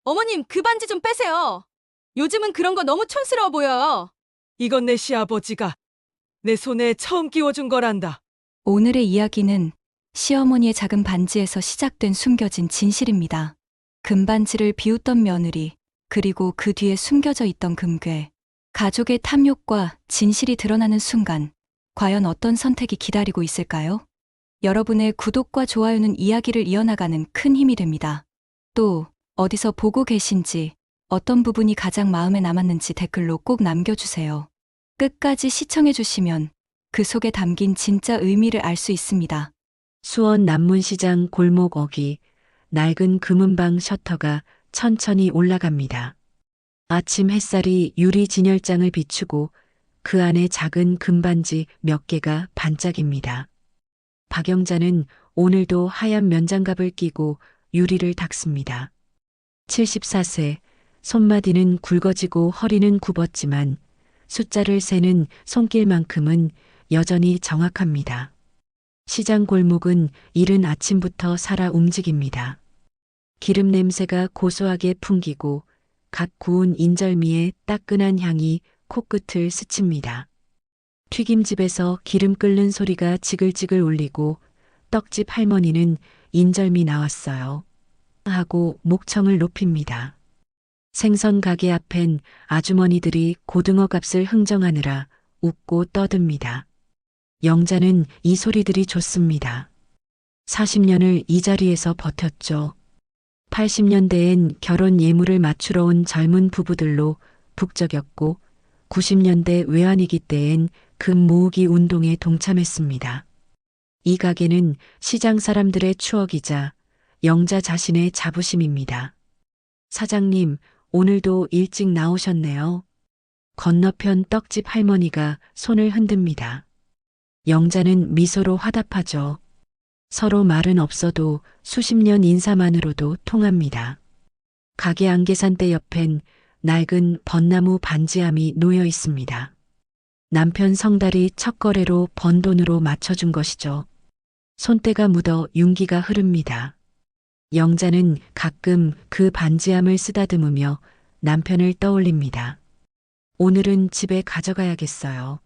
어머님, 그 반지 좀 빼세요. 요즘은 그런 거 너무 촌스러워 보여요. 이건 내 시아버지가 내 손에 처음 끼워준 거란다. 오늘의 이야기는 시어머니의 작은 반지에서 시작된 숨겨진 진실입니다. 금반지를 비웃던 며느리, 그리고 그 뒤에 숨겨져 있던 금괴. 가족의 탐욕과 진실이 드러나는 순간, 과연 어떤 선택이 기다리고 있을까요? 여러분의 구독과 좋아요는 이야기를 이어나가는 큰 힘이 됩니다. 또, 어디서 보고 계신지, 어떤 부분이 가장 마음에 남았는지 댓글로 꼭 남겨주세요. 끝까지 시청해주시면 그 속에 담긴 진짜 의미를 알 수 있습니다. 수원 남문시장 골목 어귀, 낡은 금은방 셔터가 천천히 올라갑니다. 아침 햇살이 유리 진열장을 비추고 그 안에 작은 금반지 몇 개가 반짝입니다. 박영자는 오늘도 하얀 면장갑을 끼고 유리를 닦습니다. 74세, 손마디는 굵어지고 허리는 굽었지만 숫자를 세는 손길만큼은 여전히 정확합니다. 시장 골목은 이른 아침부터 살아 움직입니다. 기름 냄새가 고소하게 풍기고 갓 구운 인절미의 따끈한 향이 코끝을 스칩니다. 튀김집에서 기름 끓는 소리가 지글지글 울리고 떡집 할머니는 인절미 나왔어요 하고 목청을 높입니다. 생선 가게 앞엔 아주머니들이 고등어 값을 흥정하느라 웃고 떠듭니다. 영자는 이 소리들이 좋습니다. 40년을 이 자리에서 버텼죠. 80년대엔 결혼 예물을 맞추러 온 젊은 부부들로 북적였고 90년대 외환위기 때엔 금 모으기 운동에 동참했습니다. 이 가게는 시장 사람들의 추억이자 영자 자신의 자부심입니다. 사장님, 오늘도 일찍 나오셨네요. 건너편 떡집 할머니가 손을 흔듭니다. 영자는 미소로 화답하죠. 서로 말은 없어도 수십 년 인사만으로도 통합니다. 가게 안계산대 옆엔 낡은 벚나무 반지함이 놓여 있습니다. 남편 성달이 첫거래로 번 돈으로 맞춰준 것이죠. 손때가 묻어 윤기가 흐릅니다. 영자는 가끔 그 반지함을 쓰다듬으며 남편을 떠올립니다. 오늘은 집에 가져가야겠어요.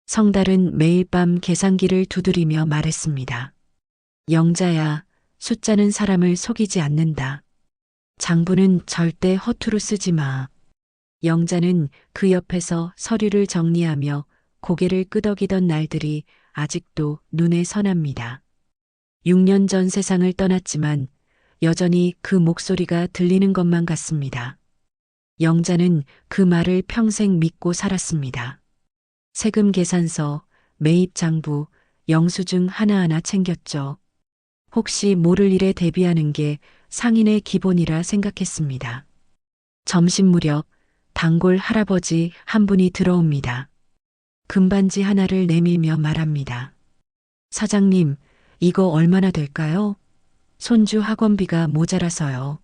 성달은 매일 밤 계산기를 두드리며 말했습니다. 영자야, 숫자는 사람을 속이지 않는다. 장부는 절대 허투루 쓰지 마. 영자는 그 옆에서 서류를 정리하며 고개를 끄덕이던 날들이 아직도 눈에 선합니다. 6년 전 세상을 떠났지만 여전히 그 목소리가 들리는 것만 같습니다. 영자는 그 말을 평생 믿고 살았습니다. 세금 계산서, 매입 장부, 영수증 하나하나 챙겼죠. 혹시 모를 일에 대비하는 게 상인의 기본이라 생각했습니다. 점심 무렵 단골 할아버지 한 분이 들어옵니다. 금반지 하나를 내밀며 말합니다. 사장님, 이거 얼마나 될까요? 손주 학원비가 모자라서요.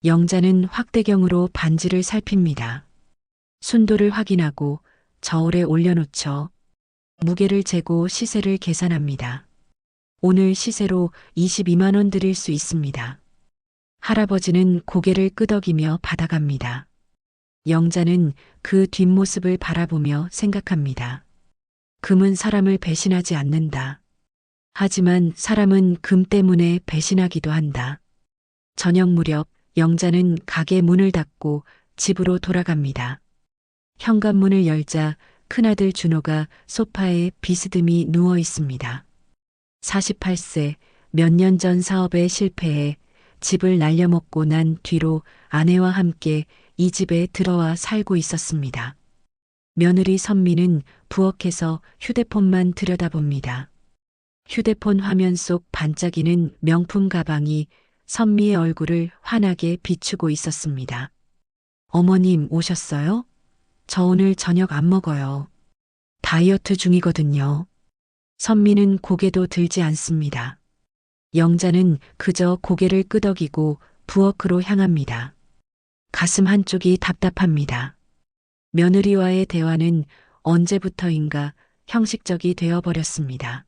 영자는 확대경으로 반지를 살핍니다. 순도를 확인하고 저울에 올려놓죠. 무게를 재고 시세를 계산합니다. 오늘 시세로 22만 원 드릴 수 있습니다. 할아버지는 고개를 끄덕이며 받아갑니다. 영자는 그 뒷모습을 바라보며 생각합니다. 금은 사람을 배신하지 않는다. 하지만 사람은 금 때문에 배신하기도 한다. 저녁 무렵 영자는 가게 문을 닫고 집으로 돌아갑니다. 현관문을 열자 큰아들 준호가 소파에 비스듬히 누워 있습니다. 48세, 몇 년 전 사업에 실패해 집을 날려먹고 난 뒤로 아내와 함께 이 집에 들어와 살고 있었습니다. 며느리 선미는 부엌에서 휴대폰만 들여다봅니다. 휴대폰 화면 속 반짝이는 명품 가방이 선미의 얼굴을 환하게 비추고 있었습니다. 어머님 오셨어요? 저 오늘 저녁 안 먹어요. 다이어트 중이거든요. 선미는 고개도 들지 않습니다. 영자는 그저 고개를 끄덕이고 부엌으로 향합니다. 가슴 한쪽이 답답합니다. 며느리와의 대화는 언제부터인가 형식적이 되어버렸습니다.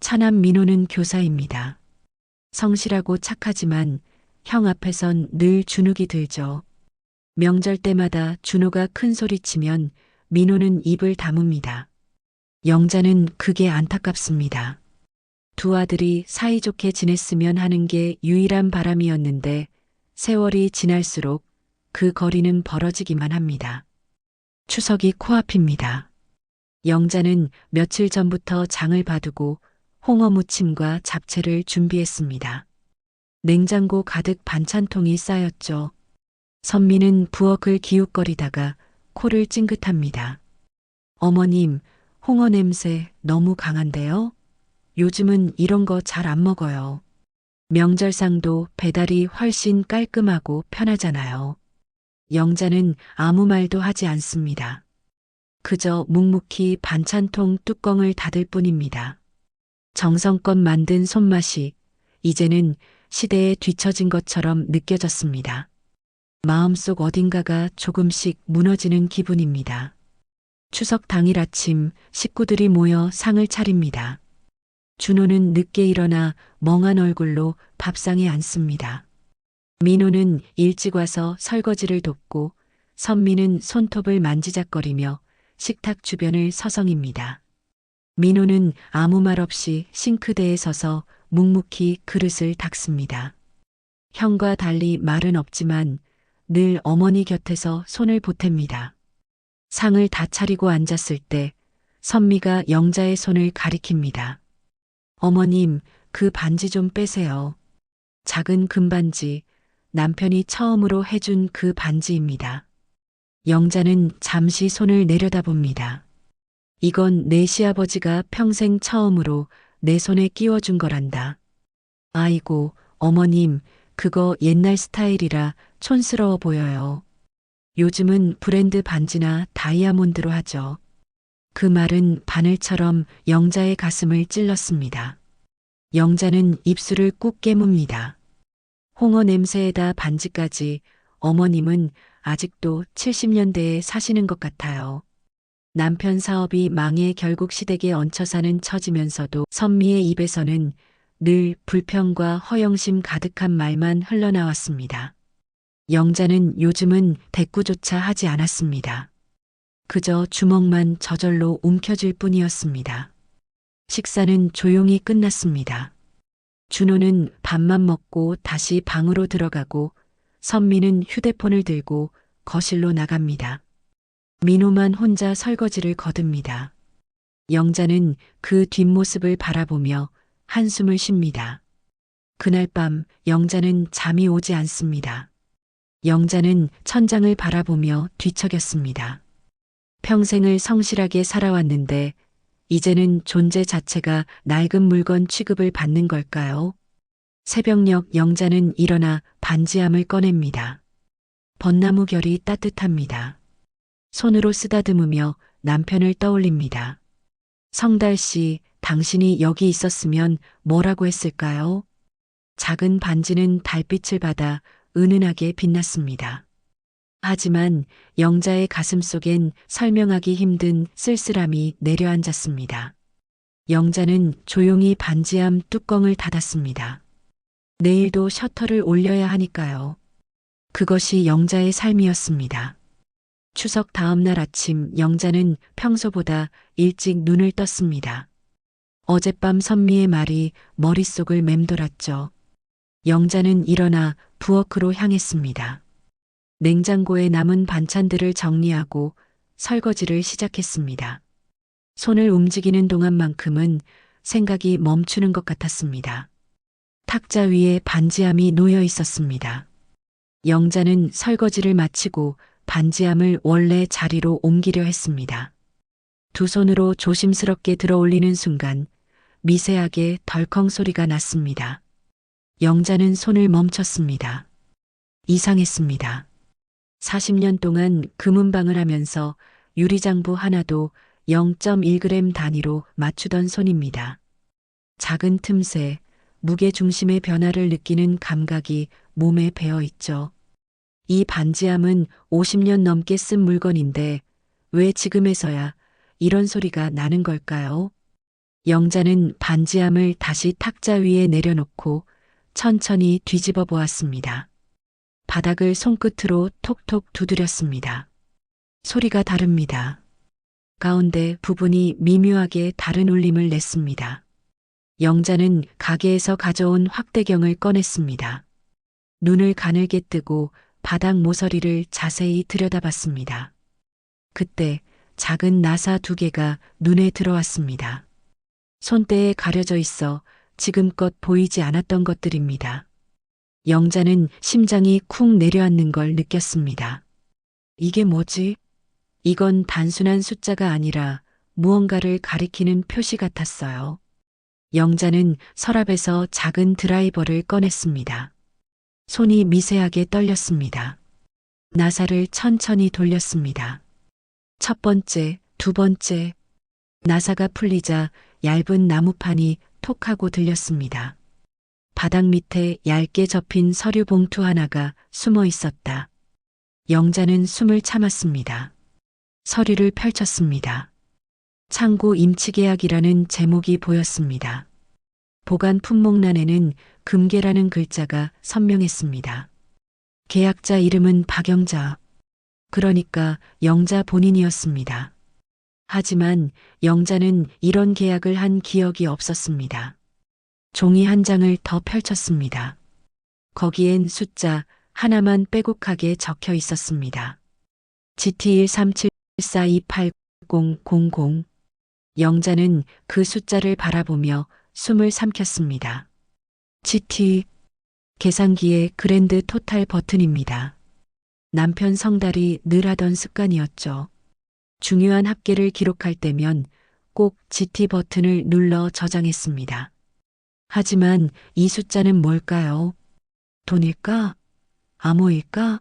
차남 민호는 교사입니다. 성실하고 착하지만 형 앞에선 늘 주눅이 들죠. 명절 때마다 준호가 큰 소리치면 민호는 입을 다뭅니다. 영자는 그게 안타깝습니다. 두 아들이 사이좋게 지냈으면 하는 게 유일한 바람이었는데 세월이 지날수록 그 거리는 벌어지기만 합니다. 추석이 코앞입니다. 영자는 며칠 전부터 장을 봐두고 홍어 무침과 잡채를 준비했습니다. 냉장고 가득 반찬통이 쌓였죠. 선미는 부엌을 기웃거리다가 코를 찡긋합니다. 어머님, 홍어 냄새 너무 강한데요? 요즘은 이런 거 잘 안 먹어요. 명절상도 배달이 훨씬 깔끔하고 편하잖아요. 영자는 아무 말도 하지 않습니다. 그저 묵묵히 반찬통 뚜껑을 닫을 뿐입니다. 정성껏 만든 손맛이 이제는 시대에 뒤처진 것처럼 느껴졌습니다. 마음속 어딘가가 조금씩 무너지는 기분입니다. 추석 당일 아침 식구들이 모여 상을 차립니다. 준호는 늦게 일어나 멍한 얼굴로 밥상에 앉습니다. 민호는 일찍 와서 설거지를 돕고 선미는 손톱을 만지작거리며 식탁 주변을 서성입니다. 민호는 아무 말 없이 싱크대에 서서 묵묵히 그릇을 닦습니다. 형과 달리 말은 없지만 늘 어머니 곁에서 손을 보탭니다. 상을 다 차리고 앉았을 때 선미가 영자의 손을 가리킵니다. 어머님, 그 반지 좀 빼세요. 작은 금반지, 남편이 처음으로 해준 그 반지입니다. 영자는 잠시 손을 내려다봅니다. 이건 내 시아버지가 평생 처음으로 내 손에 끼워준 거란다. 아이고, 어머님, 그거 옛날 스타일이라 촌스러워 보여요. 요즘은 브랜드 반지나 다이아몬드로 하죠. 그 말은 바늘처럼 영자의 가슴을 찔렀습니다. 영자는 입술을 꾹 깨뭅니다. 홍어 냄새에다 반지까지 어머님은 아직도 70년대에 사시는 것 같아요. 남편 사업이 망해 결국 시댁에 얹혀 사는 처지면서도 선미의 입에서는 늘 불평과 허영심 가득한 말만 흘러나왔습니다. 영자는 요즘은 대꾸조차 하지 않았습니다. 그저 주먹만 저절로 움켜쥘 뿐이었습니다. 식사는 조용히 끝났습니다. 준호는 밥만 먹고 다시 방으로 들어가고 선미는 휴대폰을 들고 거실로 나갑니다. 민호만 혼자 설거지를 거듭니다. 영자는 그 뒷모습을 바라보며 한숨을 쉽니다. 그날 밤 영자는 잠이 오지 않습니다. 영자는 천장을 바라보며 뒤척였습니다. 평생을 성실하게 살아왔는데 이제는 존재 자체가 낡은 물건 취급을 받는 걸까요? 새벽녘 영자는 일어나 반지함을 꺼냅니다. 벚나무 결이 따뜻합니다. 손으로 쓰다듬으며 남편을 떠올립니다. 성달 씨, 당신이 여기 있었으면 뭐라고 했을까요? 작은 반지는 달빛을 받아 은은하게 빛났습니다. 하지만 영자의 가슴 속엔 설명하기 힘든 쓸쓸함이 내려앉았습니다. 영자는 조용히 반지함 뚜껑을 닫았습니다. 내일도 셔터를 올려야 하니까요. 그것이 영자의 삶이었습니다. 추석 다음 날 아침 영자는 평소보다 일찍 눈을 떴습니다. 어젯밤 선미의 말이 머릿속을 맴돌았죠. 영자는 일어나 부엌으로 향했습니다. 냉장고에 남은 반찬들을 정리하고 설거지를 시작했습니다. 손을 움직이는 동안만큼은 생각이 멈추는 것 같았습니다. 탁자 위에 반지함이 놓여 있었습니다. 영자는 설거지를 마치고 반지함을 원래 자리로 옮기려 했습니다. 두 손으로 조심스럽게 들어 올리는 순간 미세하게 덜컹 소리가 났습니다. 영자는 손을 멈췄습니다. 이상했습니다. 40년 동안 금은방을 하면서 유리장부 하나도 0.1g 단위로 맞추던 손입니다. 작은 틈새, 무게 중심의 변화를 느끼는 감각이 몸에 배어 있죠. 이 반지함은 50년 넘게 쓴 물건인데 왜 지금에서야 이런 소리가 나는 걸까요? 영자는 반지함을 다시 탁자 위에 내려놓고 천천히 뒤집어 보았습니다. 바닥을 손끝으로 톡톡 두드렸습니다. 소리가 다릅니다. 가운데 부분이 미묘하게 다른 울림을 냈습니다. 영자는 가게에서 가져온 확대경을 꺼냈습니다. 눈을 가늘게 뜨고 바닥 모서리를 자세히 들여다봤습니다. 그때 작은 나사 2개가 눈에 들어왔습니다. 손때에 가려져 있어 지금껏 보이지 않았던 것들입니다. 영자는 심장이 쿵 내려앉는 걸 느꼈습니다. 이게 뭐지? 이건 단순한 숫자가 아니라 무언가를 가리키는 표시 같았어요. 영자는 서랍에서 작은 드라이버를 꺼냈습니다. 손이 미세하게 떨렸습니다. 나사를 천천히 돌렸습니다. 첫 번째, 두 번째. 나사가 풀리자 얇은 나무판이 톡 하고 들렸습니다. 바닥 밑에 얇게 접힌 서류 봉투 하나가 숨어 있었다. 영자는 숨을 참았습니다. 서류를 펼쳤습니다. 창고 임치계약이라는 제목이 보였습니다. 보관 품목란에는 금계라는 글자가 선명했습니다. 계약자 이름은 박영자. 그러니까 영자 본인이었습니다. 하지만 영자는 이런 계약을 한 기억이 없었습니다. 종이 한 장을 더 펼쳤습니다. 거기엔 숫자 하나만 빼곡하게 적혀 있었습니다. GT137428000. 영자는 그 숫자를 바라보며 숨을 삼켰습니다. GT, 계산기의 그랜드 토탈 버튼입니다. 남편 성달이 늘 하던 습관이었죠. 중요한 합계를 기록할 때면 꼭 GT 버튼을 눌러 저장했습니다. 하지만 이 숫자는 뭘까요? 돈일까? 암호일까?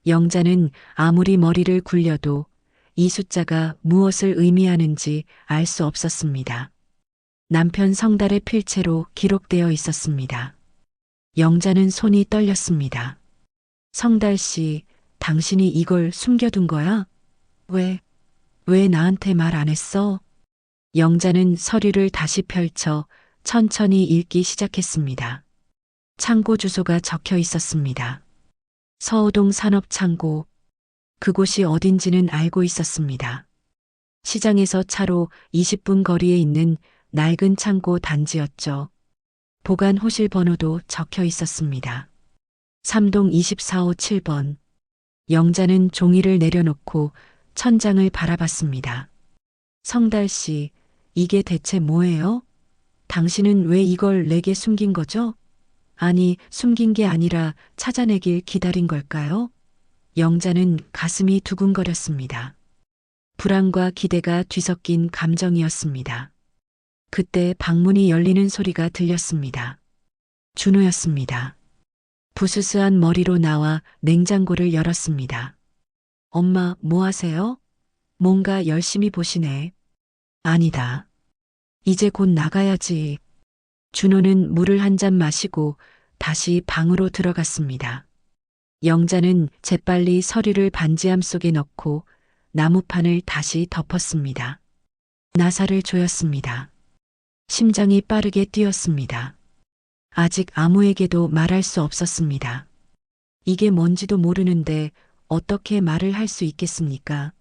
영자는 아무리 머리를 굴려도 이 숫자가 무엇을 의미하는지 알 수 없었습니다. 남편 성달의 필체로 기록되어 있었습니다. 영자는 손이 떨렸습니다. 성달 씨, 당신이 이걸 숨겨둔 거야? 왜 나한테 말 안 했어? 영자는 서류를 다시 펼쳐 천천히 읽기 시작했습니다. 창고 주소가 적혀 있었습니다. 서호동 산업창고. 그곳이 어딘지는 알고 있었습니다. 시장에서 차로 20분 거리에 있는 낡은 창고 단지였죠. 보관 호실 번호도 적혀 있었습니다. 3동 24호 7번. 영자는 종이를 내려놓고 천장을 바라봤습니다. 성달 씨, 이게 대체 뭐예요? 당신은 왜 이걸 내게 숨긴 거죠? 아니, 숨긴 게 아니라 찾아내길 기다린 걸까요? 영자는 가슴이 두근거렸습니다. 불안과 기대가 뒤섞인 감정이었습니다. 그때 방문이 열리는 소리가 들렸습니다. 준호였습니다. 부스스한 머리로 나와 냉장고를 열었습니다. 엄마, 뭐 하세요? 뭔가 열심히 보시네. 아니다. 이제 곧 나가야지. 준호는 물을 한 잔 마시고 다시 방으로 들어갔습니다. 영자는 재빨리 서류를 반지함 속에 넣고 나무판을 다시 덮었습니다. 나사를 조였습니다. 심장이 빠르게 뛰었습니다. 아직 아무에게도 말할 수 없었습니다. 이게 뭔지도 모르는데 어떻게 말을 할 수 있겠습니까?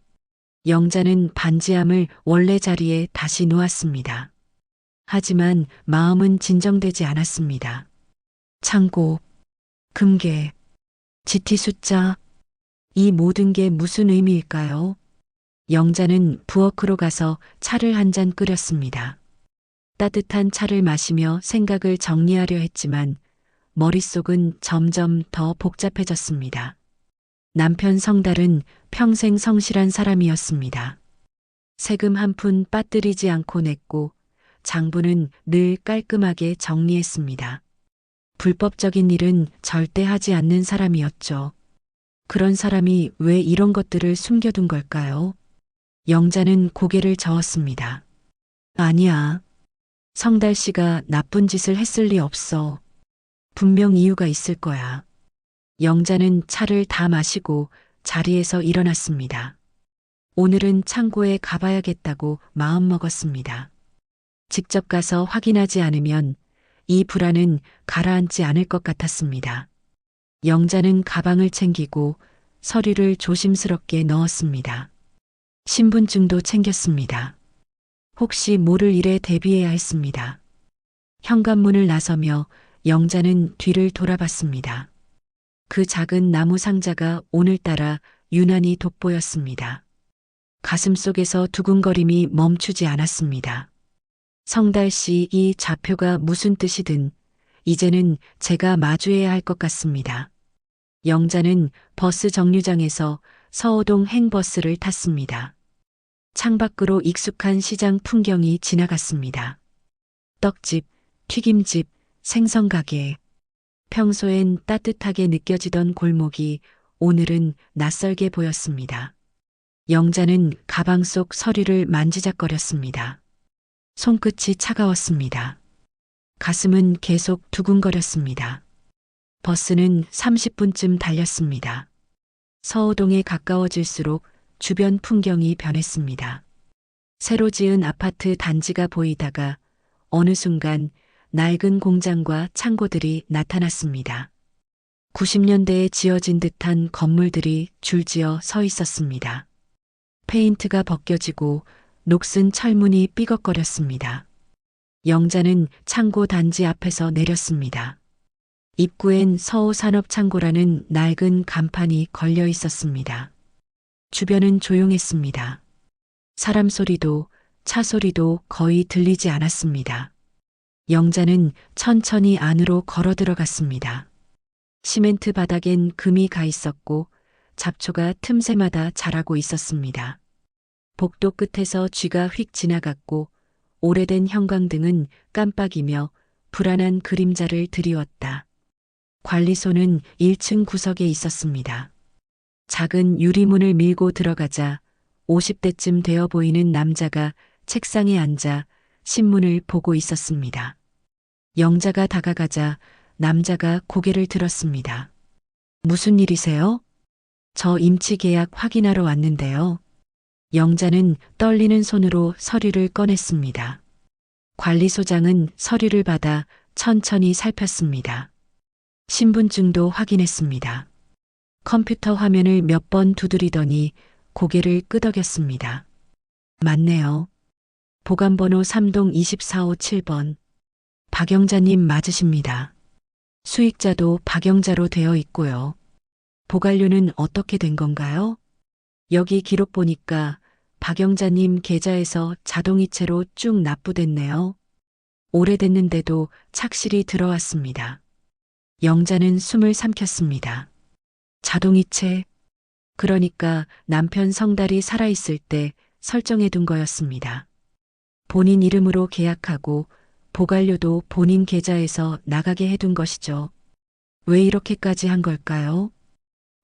영자는 반지함을 원래 자리에 다시 놓았습니다. 하지만 마음은 진정되지 않았습니다. 창고, 금괴, GT 숫자, 이 모든 게 무슨 의미일까요? 영자는 부엌으로 가서 차를 한 잔 끓였습니다. 따뜻한 차를 마시며 생각을 정리하려 했지만 머릿속은 점점 더 복잡해졌습니다. 남편 성달은 평생 성실한 사람이었습니다. 세금 한 푼 빠뜨리지 않고 냈고 장부는 늘 깔끔하게 정리했습니다. 불법적인 일은 절대 하지 않는 사람이었죠. 그런 사람이 왜 이런 것들을 숨겨둔 걸까요? 영자는 고개를 저었습니다. 아니야. 성달 씨가 나쁜 짓을 했을 리 없어. 분명 이유가 있을 거야. 영자는 차를 다 마시고 자리에서 일어났습니다. 오늘은 창고에 가봐야겠다고 마음먹었습니다. 직접 가서 확인하지 않으면 이 불안은 가라앉지 않을 것 같았습니다. 영자는 가방을 챙기고 서류를 조심스럽게 넣었습니다. 신분증도 챙겼습니다. 혹시 모를 일에 대비해야 했습니다. 현관문을 나서며 영자는 뒤를 돌아봤습니다. 그 작은 나무 상자가 오늘따라 유난히 돋보였습니다. 가슴속에서 두근거림이 멈추지 않았습니다. 성달 씨, 이 좌표가 무슨 뜻이든 이제는 제가 마주해야 할 것 같습니다. 영자는 버스 정류장에서 서호동 행버스를 탔습니다. 창밖으로 익숙한 시장 풍경이 지나갔습니다. 떡집, 튀김집, 생선가게. 평소엔 따뜻하게 느껴지던 골목이 오늘은 낯설게 보였습니다. 영자는 가방 속 서류를 만지작거렸습니다. 손끝이 차가웠습니다. 가슴은 계속 두근거렸습니다. 버스는 30분쯤 달렸습니다. 서호동에 가까워질수록 주변 풍경이 변했습니다. 새로 지은 아파트 단지가 보이다가 어느 순간 낡은 공장과 창고들이 나타났습니다. 90년대에 지어진 듯한 건물들이 줄지어 서 있었습니다. 페인트가 벗겨지고 녹슨 철문이 삐걱거렸습니다. 영자는 창고 단지 앞에서 내렸습니다. 입구엔 서호산업창고라는 낡은 간판이 걸려 있었습니다. 주변은 조용했습니다. 사람 소리도 차 소리도 거의 들리지 않았습니다. 영자는 천천히 안으로 걸어 들어갔습니다. 시멘트 바닥엔 금이 가 있었고 잡초가 틈새마다 자라고 있었습니다. 복도 끝에서 쥐가 휙 지나갔고 오래된 형광등은 깜빡이며 불안한 그림자를 드리웠다. 관리소는 1층 구석에 있었습니다. 작은 유리문을 밀고 들어가자 50대쯤 되어 보이는 남자가 책상에 앉아 신문을 보고 있었습니다. 영자가 다가가자 남자가 고개를 들었습니다. 무슨 일이세요? 저 임치 계약 확인하러 왔는데요. 영자는 떨리는 손으로 서류를 꺼냈습니다. 관리소장은 서류를 받아 천천히 살폈습니다. 신분증도 확인했습니다. 컴퓨터 화면을 몇 번 두드리더니 고개를 끄덕였습니다. 맞네요. 보관번호 3동 24호 7번. 박영자님 맞으십니다. 수익자도 박영자로 되어 있고요. 보관료는 어떻게 된 건가요? 여기 기록 보니까 박영자님 계좌에서 자동이체로 쭉 납부됐네요. 오래됐는데도 착실히 들어왔습니다. 영자는 숨을 삼켰습니다. 자동이체? 그러니까 남편 성달이 살아있을 때 설정해둔 거였습니다. 본인 이름으로 계약하고 보관료도 본인 계좌에서 나가게 해둔 것이죠. 왜 이렇게까지 한 걸까요?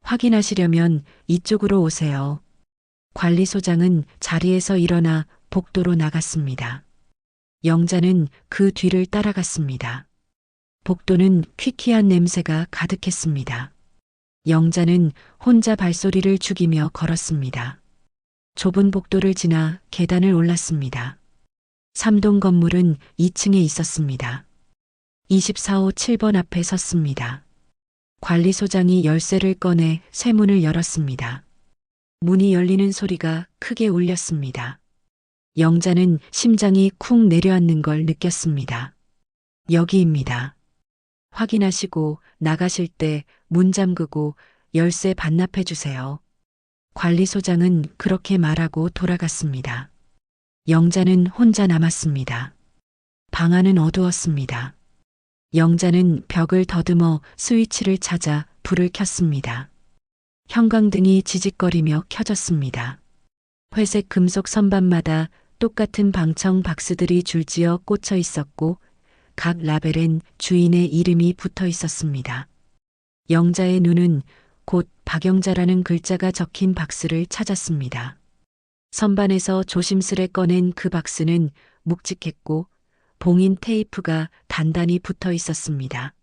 확인하시려면 이쪽으로 오세요. 관리소장은 자리에서 일어나 복도로 나갔습니다. 영자는 그 뒤를 따라갔습니다. 복도는 퀴퀴한 냄새가 가득했습니다. 영자는 혼자 발소리를 죽이며 걸었습니다. 좁은 복도를 지나 계단을 올랐습니다. 3동 건물은 2층에 있었습니다. 24호 7번 앞에 섰습니다. 관리소장이 열쇠를 꺼내 쇠문을 열었습니다. 문이 열리는 소리가 크게 울렸습니다. 영자는 심장이 쿵 내려앉는 걸 느꼈습니다. 여기입니다. 확인하시고 나가실 때 문 잠그고 열쇠 반납해 주세요. 관리소장은 그렇게 말하고 돌아갔습니다. 영자는 혼자 남았습니다. 방 안은 어두웠습니다. 영자는 벽을 더듬어 스위치를 찾아 불을 켰습니다. 형광등이 지직거리며 켜졌습니다. 회색 금속 선반마다 똑같은 방청 박스들이 줄지어 꽂혀 있었고 각 라벨엔 주인의 이름이 붙어 있었습니다. 영자의 눈은 곧 박영자라는 글자가 적힌 박스를 찾았습니다. 선반에서 조심스레 꺼낸 그 박스는 묵직했고 봉인 테이프가 단단히 붙어 있었습니다.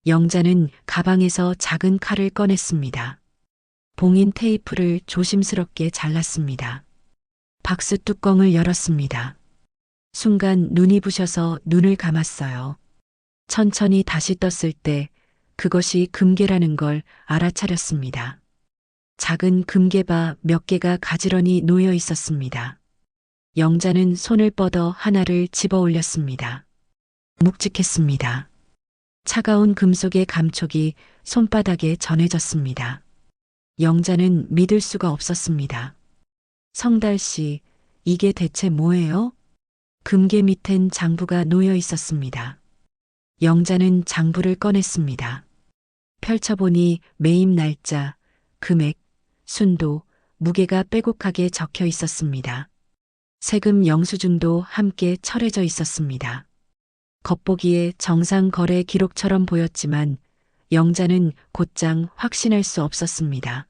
영자는 가방에서 작은 칼을 꺼냈습니다. 봉인 테이프를 조심스럽게 잘랐습니다. 박스 뚜껑을 열었습니다. 순간 눈이 부셔서 눈을 감았어요. 천천히 다시 떴을 때 그것이 금괴라는 걸 알아차렸습니다. 작은 금괴바 몇 개가 가지런히 놓여 있었습니다. 영자는 손을 뻗어 하나를 집어 올렸습니다. 묵직했습니다. 차가운 금속의 감촉이 손바닥에 전해졌습니다. 영자는 믿을 수가 없었습니다. 성달 씨, 이게 대체 뭐예요? 금괴 밑엔 장부가 놓여 있었습니다. 영자는 장부를 꺼냈습니다. 펼쳐보니 매입 날짜, 금액, 순도, 무게가 빼곡하게 적혀 있었습니다. 세금 영수증도 함께 철해져 있었습니다. 겉보기에 정상 거래 기록처럼 보였지만 영자는 곧장 확신할 수 없었습니다.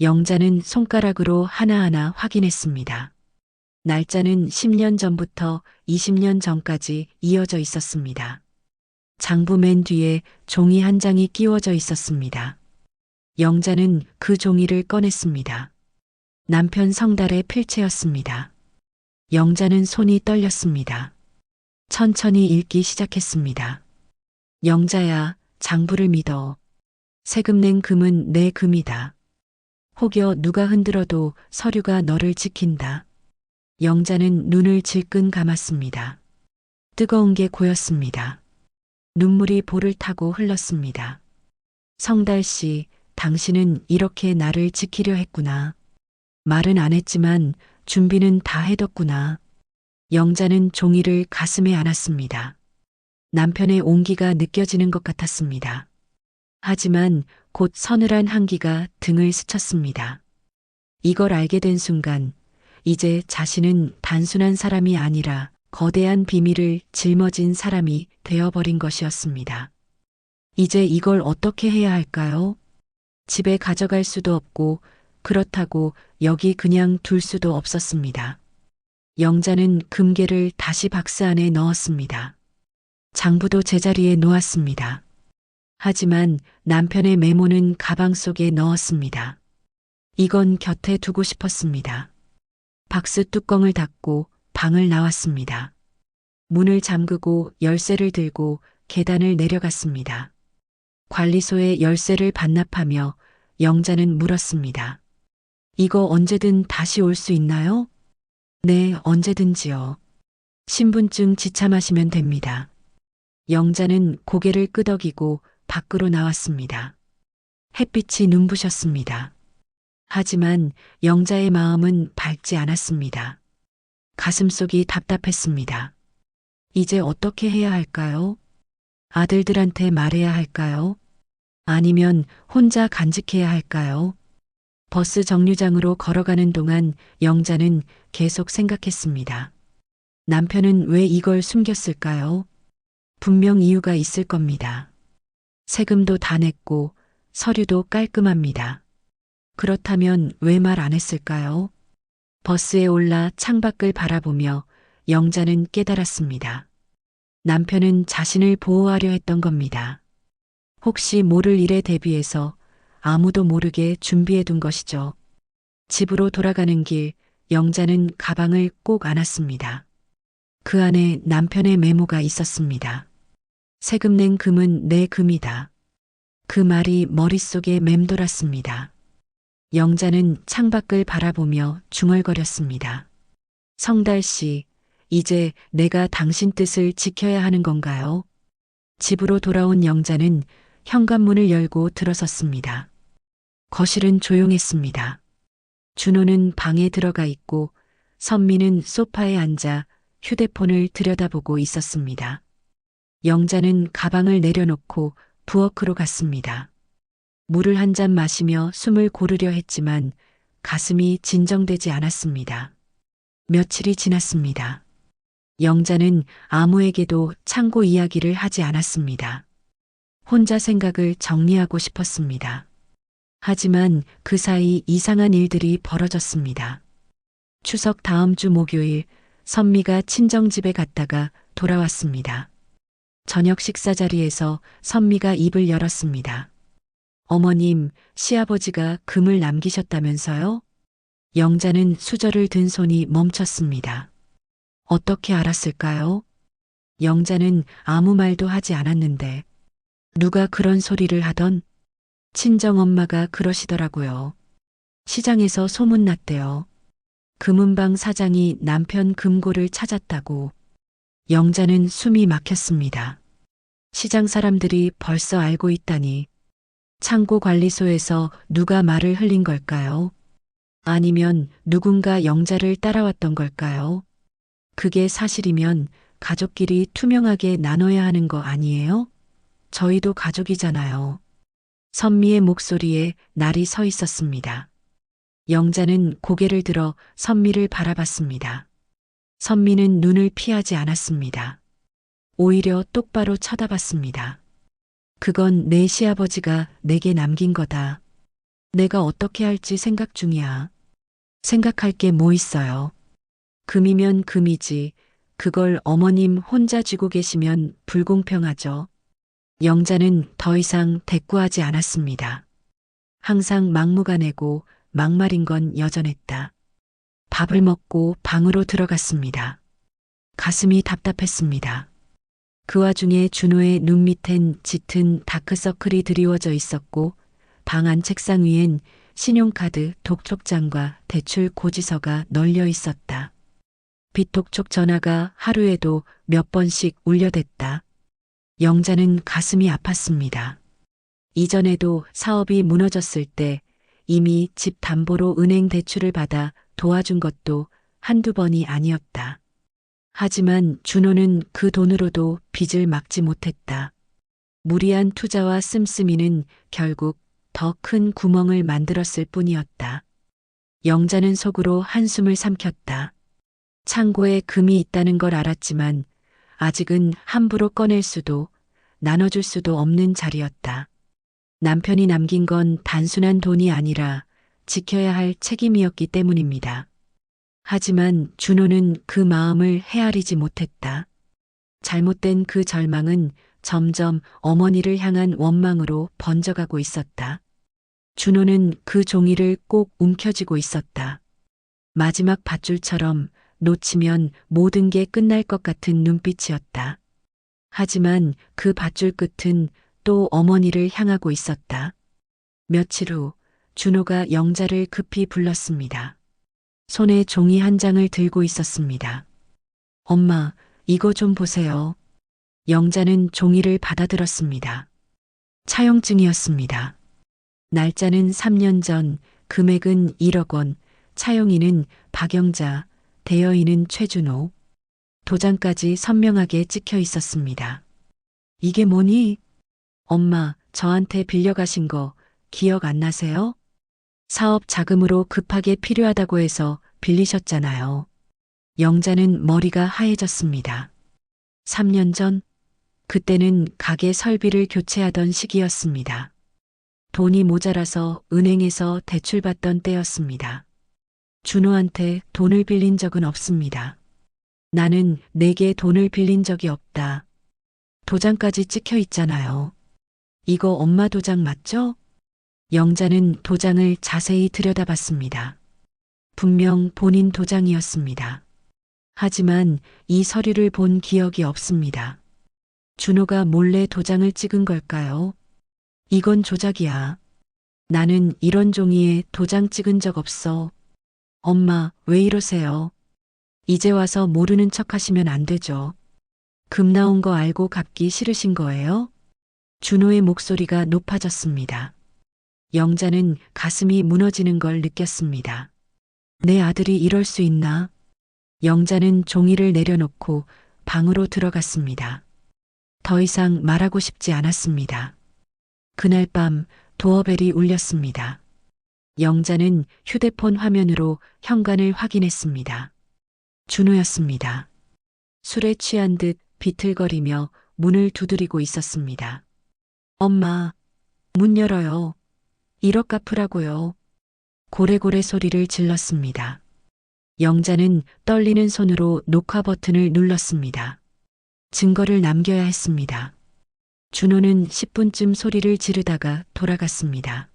영자는 손가락으로 하나하나 확인했습니다. 날짜는 10년 전부터 20년 전까지 이어져 있었습니다. 장부 맨 뒤에 종이 한 장이 끼워져 있었습니다. 영자는 그 종이를 꺼냈습니다. 남편 성달의 필체였습니다. 영자는 손이 떨렸습니다. 천천히 읽기 시작했습니다. 영자야, 장부를 믿어. 세금 낸 금은 내 금이다. 혹여 누가 흔들어도 서류가 너를 지킨다. 영자는 눈을 질끈 감았습니다. 뜨거운 게 고였습니다. 눈물이 볼을 타고 흘렀습니다. 성달 씨, 당신은 이렇게 나를 지키려 했구나. 말은 안 했지만 준비는 다 해뒀구나. 영자는 종이를 가슴에 안았습니다. 남편의 온기가 느껴지는 것 같았습니다. 하지만 곧 서늘한 한기가 등을 스쳤습니다. 이걸 알게 된 순간 이제 자신은 단순한 사람이 아니라 거대한 비밀을 짊어진 사람이 되어버린 것이었습니다. 이제 이걸 어떻게 해야 할까요? 집에 가져갈 수도 없고 그렇다고 여기 그냥 둘 수도 없었습니다. 영자는 금괴를 다시 박스 안에 넣었습니다. 장부도 제자리에 놓았습니다. 하지만 남편의 메모는 가방 속에 넣었습니다. 이건 곁에 두고 싶었습니다. 박스 뚜껑을 닫고 방을 나왔습니다. 문을 잠그고 열쇠를 들고 계단을 내려갔습니다. 관리소에 열쇠를 반납하며 영자는 물었습니다. 이거 언제든 다시 올 수 있나요? 네, 언제든지요. 신분증 지참하시면 됩니다. 영자는 고개를 끄덕이고 밖으로 나왔습니다. 햇빛이 눈부셨습니다. 하지만 영자의 마음은 밝지 않았습니다. 가슴속이 답답했습니다. 이제 어떻게 해야 할까요? 아들들한테 말해야 할까요? 아니면 혼자 간직해야 할까요? 버스 정류장으로 걸어가는 동안 영자는 계속 생각했습니다. 남편은 왜 이걸 숨겼을까요? 분명 이유가 있을 겁니다. 세금도 다 냈고 서류도 깔끔합니다. 그렇다면 왜 말 안 했을까요? 버스에 올라 창밖을 바라보며 영자는 깨달았습니다. 남편은 자신을 보호하려 했던 겁니다. 혹시 모를 일에 대비해서 아무도 모르게 준비해 둔 것이죠. 집으로 돌아가는 길, 영자는 가방을 꼭 안았습니다. 그 안에 남편의 메모가 있었습니다. 세금 낸 금은 내 금이다. 그 말이 머릿속에 맴돌았습니다. 영자는 창밖을 바라보며 중얼거렸습니다. 성달 씨, 이제 내가 당신 뜻을 지켜야 하는 건가요? 집으로 돌아온 영자는 현관문을 열고 들어섰습니다. 거실은 조용했습니다. 준호는 방에 들어가 있고 선미는 소파에 앉아 휴대폰을 들여다보고 있었습니다. 영자는 가방을 내려놓고 부엌으로 갔습니다. 물을 한 잔 마시며 숨을 고르려 했지만 가슴이 진정되지 않았습니다. 며칠이 지났습니다. 영자는 아무에게도 창고 이야기를 하지 않았습니다. 혼자 생각을 정리하고 싶었습니다. 하지만 그 사이 이상한 일들이 벌어졌습니다. 추석 다음 주 목요일 선미가 친정집에 갔다가 돌아왔습니다. 저녁 식사 자리에서 선미가 입을 열었습니다. 어머님, 시아버지가 금을 남기셨다면서요? 영자는 수저를 든 손이 멈췄습니다. 어떻게 알았을까요? 영자는 아무 말도 하지 않았는데 누가 그런 소리를 하던 친정엄마가 그러시더라고요. 시장에서 소문났대요. 금은방 사장이 남편 금고를 찾았다고. 영자는 숨이 막혔습니다. 시장 사람들이 벌써 알고 있다니. 창고 관리소에서 누가 말을 흘린 걸까요? 아니면 누군가 영자를 따라왔던 걸까요? 그게 사실이면 가족끼리 투명하게 나눠야 하는 거 아니에요? 저희도 가족이잖아요. 선미의 목소리에 날이 서 있었습니다. 영자는 고개를 들어 선미를 바라봤습니다. 선미는 눈을 피하지 않았습니다. 오히려 똑바로 쳐다봤습니다. 그건 내 시아버지가 내게 남긴 거다. 내가 어떻게 할지 생각 중이야. 생각할 게 뭐 있어요. 금이면 금이지. 그걸 어머님 혼자 쥐고 계시면 불공평하죠. 영자는 더 이상 대꾸하지 않았습니다. 항상 막무가내고 막말인 건 여전했다. 밥을 먹고 방으로 들어갔습니다. 가슴이 답답했습니다. 그 와중에 준호의 눈 밑엔 짙은 다크서클이 드리워져 있었고 방 안 책상 위엔 신용카드 독촉장과 대출 고지서가 널려 있었다. 빚독촉 전화가 하루에도 몇 번씩 울려댔다. 영자는 가슴이 아팠습니다. 이전에도 사업이 무너졌을 때 이미 집 담보로 은행 대출을 받아 도와준 것도 한두 번이 아니었다. 하지만 준호는 그 돈으로도 빚을 막지 못했다. 무리한 투자와 씀씀이는 결국 더 큰 구멍을 만들었을 뿐이었다. 영자는 속으로 한숨을 삼켰다. 창고에 금이 있다는 걸 알았지만 아직은 함부로 꺼낼 수도 나눠줄 수도 없는 자리였다. 남편이 남긴 건 단순한 돈이 아니라 지켜야 할 책임이었기 때문입니다. 하지만 준호는 그 마음을 헤아리지 못했다. 잘못된 그 절망은 점점 어머니를 향한 원망으로 번져가고 있었다. 준호는 그 종이를 꼭 움켜쥐고 있었다. 마지막 밧줄처럼 놓치면 모든 게 끝날 것 같은 눈빛이었다. 하지만 그 밧줄 끝은 또 어머니를 향하고 있었다. 며칠 후 준호가 영자를 급히 불렀습니다. 손에 종이 한 장을 들고 있었습니다. 엄마, 이거 좀 보세요. 영자는 종이를 받아들었습니다. 차용증이었습니다. 날짜는 3년 전, 금액은 1억 원, 차용인은 박영자, 대여인은 최준호. 도장까지 선명하게 찍혀 있었습니다. 이게 뭐니? 엄마, 저한테 빌려가신 거 기억 안 나세요? 사업 자금으로 급하게 필요하다고 해서 빌리셨잖아요. 영자는 머리가 하얘졌습니다. 3년 전, 그때는 가게 설비를 교체하던 시기였습니다. 돈이 모자라서 은행에서 대출받던 때였습니다. 준호한테 돈을 빌린 적은 없습니다. 나는 내게 돈을 빌린 적이 없다. 도장까지 찍혀 있잖아요. 이거 엄마 도장 맞죠? 영자는 도장을 자세히 들여다봤습니다. 분명 본인 도장이었습니다. 하지만 이 서류를 본 기억이 없습니다. 준호가 몰래 도장을 찍은 걸까요? 이건 조작이야. 나는 이런 종이에 도장 찍은 적 없어. 엄마, 왜 이러세요? 이제 와서 모르는 척 하시면 안 되죠. 금 나온 거 알고 갚기 싫으신 거예요? 준호의 목소리가 높아졌습니다. 영자는 가슴이 무너지는 걸 느꼈습니다. 내 아들이 이럴 수 있나? 영자는 종이를 내려놓고 방으로 들어갔습니다. 더 이상 말하고 싶지 않았습니다. 그날 밤 도어벨이 울렸습니다. 영자는 휴대폰 화면으로 현관을 확인했습니다. 준호였습니다. 술에 취한 듯 비틀거리며 문을 두드리고 있었습니다. 엄마, 문 열어요. 1억 갚으라고요. 고래고래 소리를 질렀습니다. 영자는 떨리는 손으로 녹화 버튼을 눌렀습니다. 증거를 남겨야 했습니다. 준호는 10분쯤 소리를 지르다가 돌아갔습니다.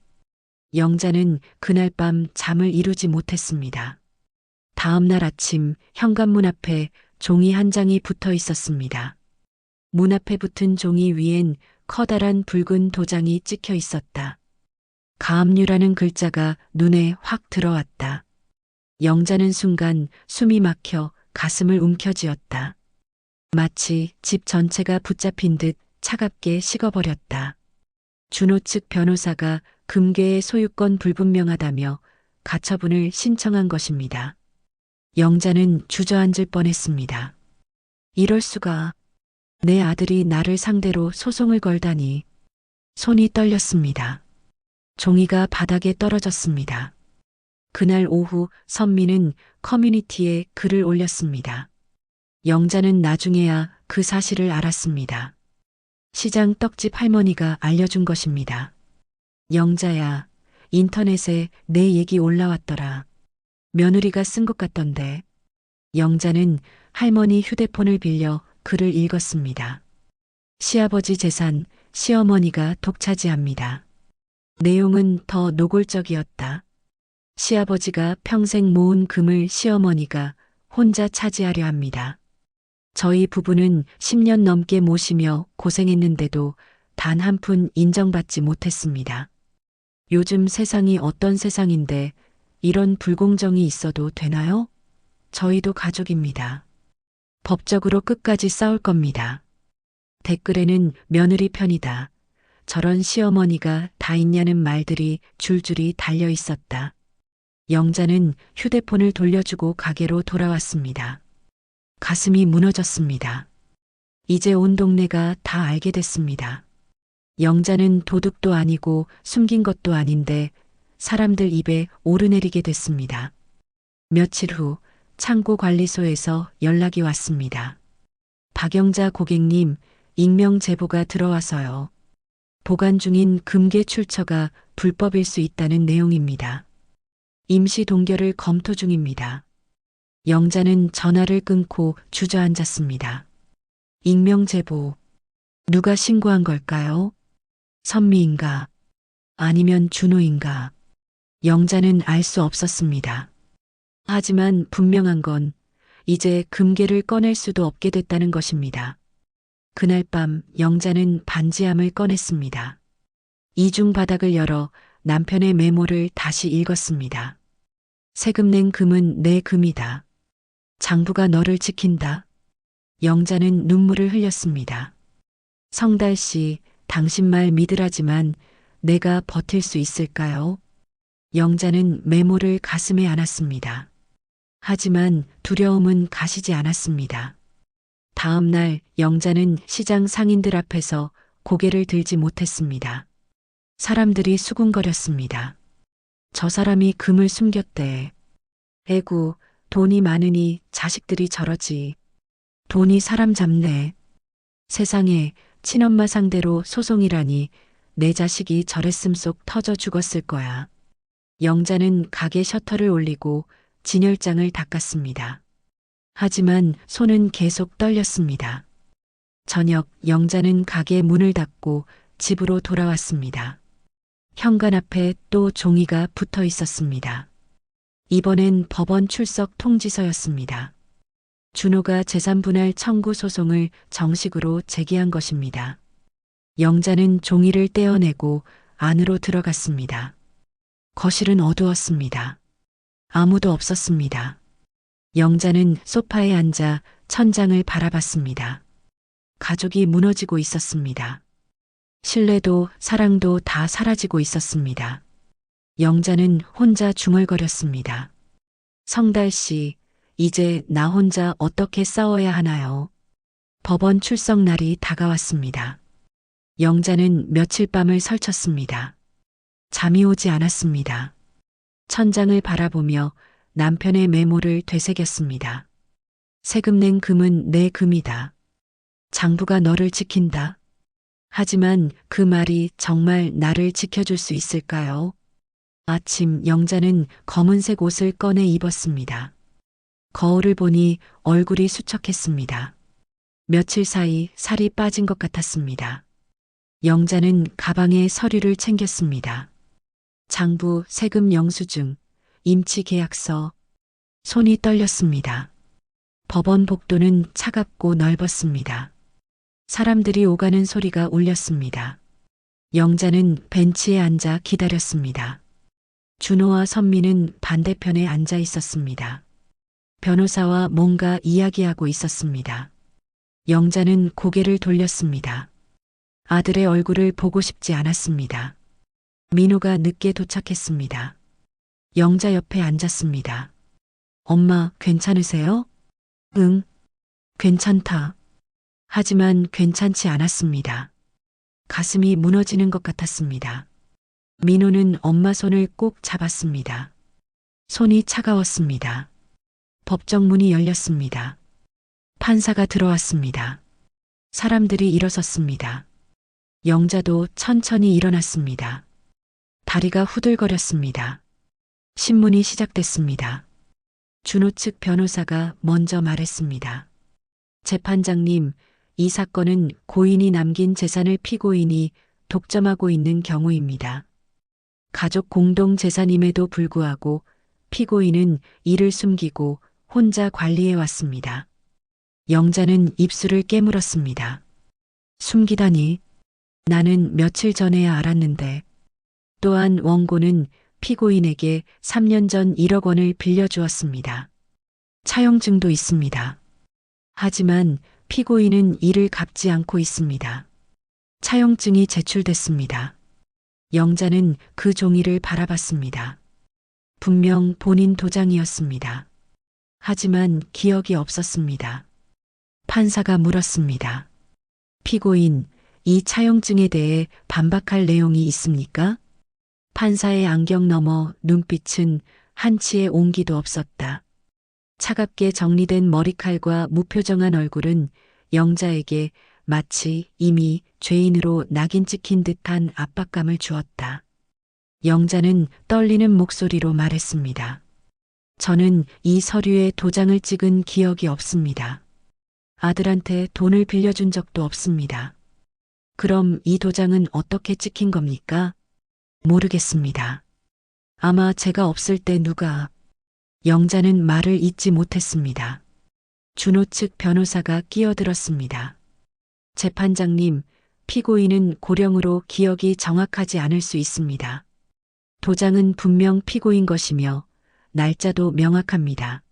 영자는 그날 밤 잠을 이루지 못했습니다. 다음 날 아침 현관문 앞에 종이 한 장이 붙어 있었습니다. 문 앞에 붙은 종이 위엔 커다란 붉은 도장이 찍혀 있었다. 가압류라는 글자가 눈에 확 들어왔다. 영자는 순간 숨이 막혀 가슴을 움켜쥐었다. 마치 집 전체가 붙잡힌 듯 차갑게 식어버렸다. 준호 측 변호사가 금괴의 소유권 불분명하다며 가처분을 신청한 것입니다. 영자는 주저앉을 뻔했습니다. 이럴 수가. 내 아들이 나를 상대로 소송을 걸다니. 손이 떨렸습니다. 종이가 바닥에 떨어졌습니다. 그날 오후 선미는 커뮤니티에 글을 올렸습니다. 영자는 나중에야 그 사실을 알았습니다. 시장 떡집 할머니가 알려준 것입니다. 영자야, 인터넷에 내 얘기 올라왔더라. 며느리가 쓴 것 같던데. 영자는 할머니 휴대폰을 빌려 글을 읽었습니다. 시아버지 재산, 시어머니가 독차지합니다. 내용은 더 노골적이었다. 시아버지가 평생 모은 금을 시어머니가 혼자 차지하려 합니다. 저희 부부는 10년 넘게 모시며 고생했는데도 단 한 푼 인정받지 못했습니다. 요즘 세상이 어떤 세상인데 이런 불공정이 있어도 되나요? 저희도 가족입니다. 법적으로 끝까지 싸울 겁니다. 댓글에는 며느리 편이다. 저런 시어머니가 다 있냐는 말들이 줄줄이 달려 있었다. 영자는 휴대폰을 돌려주고 가게로 돌아왔습니다. 가슴이 무너졌습니다. 이제 온 동네가 다 알게 됐습니다. 영자는 도둑도 아니고 숨긴 것도 아닌데 사람들 입에 오르내리게 됐습니다. 며칠 후 창고관리소에서 연락이 왔습니다. 박영자 고객님, 익명 제보가 들어와서요. 보관 중인 금괴 출처가 불법일 수 있다는 내용입니다. 임시 동결을 검토 중입니다. 영자는 전화를 끊고 주저앉았습니다. 익명 제보. 누가 신고한 걸까요? 선미인가? 아니면 준호인가? 영자는 알 수 없었습니다. 하지만 분명한 건 이제 금괴를 꺼낼 수도 없게 됐다는 것입니다. 그날 밤 영자는 반지함을 꺼냈습니다. 이중 바닥을 열어 남편의 메모를 다시 읽었습니다. 세금 낸 금은 내 금이다. 장부가 너를 지킨다. 영자는 눈물을 흘렸습니다. 성달 씨, 당신 말 믿으라지만 내가 버틸 수 있을까요? 영자는 메모를 가슴에 안았습니다. 하지만 두려움은 가시지 않았습니다. 다음 날 영자는 시장 상인들 앞에서 고개를 들지 못했습니다. 사람들이 수군거렸습니다. 저 사람이 금을 숨겼대. 에구, 돈이 많으니 자식들이 저러지. 돈이 사람 잡네. 세상에 친엄마 상대로 소송이라니 내 자식이 저랬음 속 터져 죽었을 거야. 영자는 가게 셔터를 올리고 진열장을 닦았습니다. 하지만 손은 계속 떨렸습니다. 저녁 영자는 가게 문을 닫고 집으로 돌아왔습니다. 현관 앞에 또 종이가 붙어 있었습니다. 이번엔 법원 출석 통지서였습니다. 준호가 재산분할 청구 소송을 정식으로 제기한 것입니다. 영자는 종이를 떼어내고 안으로 들어갔습니다. 거실은 어두웠습니다. 아무도 없었습니다. 영자는 소파에 앉아 천장을 바라봤습니다. 가족이 무너지고 있었습니다. 신뢰도 사랑도 다 사라지고 있었습니다. 영자는 혼자 중얼거렸습니다. 성달 씨, 이제 나 혼자 어떻게 싸워야 하나요? 법원 출석 날이 다가왔습니다. 영자는 며칠 밤을 설쳤습니다. 잠이 오지 않았습니다. 천장을 바라보며 남편의 메모를 되새겼습니다. 세금 낸 금은 내 금이다. 장부가 너를 지킨다. 하지만 그 말이 정말 나를 지켜줄 수 있을까요? 아침 영자는 검은색 옷을 꺼내 입었습니다. 거울을 보니 얼굴이 수척했습니다. 며칠 사이 살이 빠진 것 같았습니다. 영자는 가방에 서류를 챙겼습니다. 장부, 세금 영수증, 임치 계약서. 손이 떨렸습니다. 법원 복도는 차갑고 넓었습니다. 사람들이 오가는 소리가 울렸습니다. 영자는 벤치에 앉아 기다렸습니다. 준호와 선미는 반대편에 앉아 있었습니다. 변호사와 뭔가 이야기하고 있었습니다. 영자는 고개를 돌렸습니다. 아들의 얼굴을 보고 싶지 않았습니다. 민호가 늦게 도착했습니다. 영자 옆에 앉았습니다. 엄마, 괜찮으세요? 응, 괜찮다. 하지만 괜찮지 않았습니다. 가슴이 무너지는 것 같았습니다. 민호는 엄마 손을 꼭 잡았습니다. 손이 차가웠습니다. 법정 문이 열렸습니다. 판사가 들어왔습니다. 사람들이 일어섰습니다. 영자도 천천히 일어났습니다. 다리가 후들거렸습니다. 신문이 시작됐습니다. 준호 측 변호사가 먼저 말했습니다. 재판장님, 이 사건은 고인이 남긴 재산을 피고인이 독점하고 있는 경우입니다. 가족 공동 재산임에도 불구하고 피고인은 이를 숨기고 혼자 관리해 왔습니다. 영자는 입술을 깨물었습니다. 숨기다니. 나는 며칠 전에야 알았는데. 또한 원고는 피고인에게 3년 전 1억 원을 빌려주었습니다. 차용증도 있습니다. 하지만 피고인은 이를 갚지 않고 있습니다. 차용증이 제출됐습니다. 영자는 그 종이를 바라봤습니다. 분명 본인 도장이었습니다. 하지만 기억이 없었습니다. 판사가 물었습니다. 피고인, 이 차용증에 대해 반박할 내용이 있습니까? 판사의 안경 너머 눈빛은 한치의 온기도 없었다. 차갑게 정리된 머리칼과 무표정한 얼굴은 영자에게 마치 이미 죄인으로 낙인 찍힌 듯한 압박감을 주었다. 영자는 떨리는 목소리로 말했습니다. 저는 이 서류에 도장을 찍은 기억이 없습니다. 아들한테 돈을 빌려준 적도 없습니다. 그럼 이 도장은 어떻게 찍힌 겁니까? 모르겠습니다. 아마 제가 없을 때 누가... 영자는 말을 잇지 못했습니다. 준호 측 변호사가 끼어들었습니다. 재판장님, 피고인은 고령으로 기억이 정확하지 않을 수 있습니다. 도장은 분명 피고인 것이며 날짜도 명확합니다.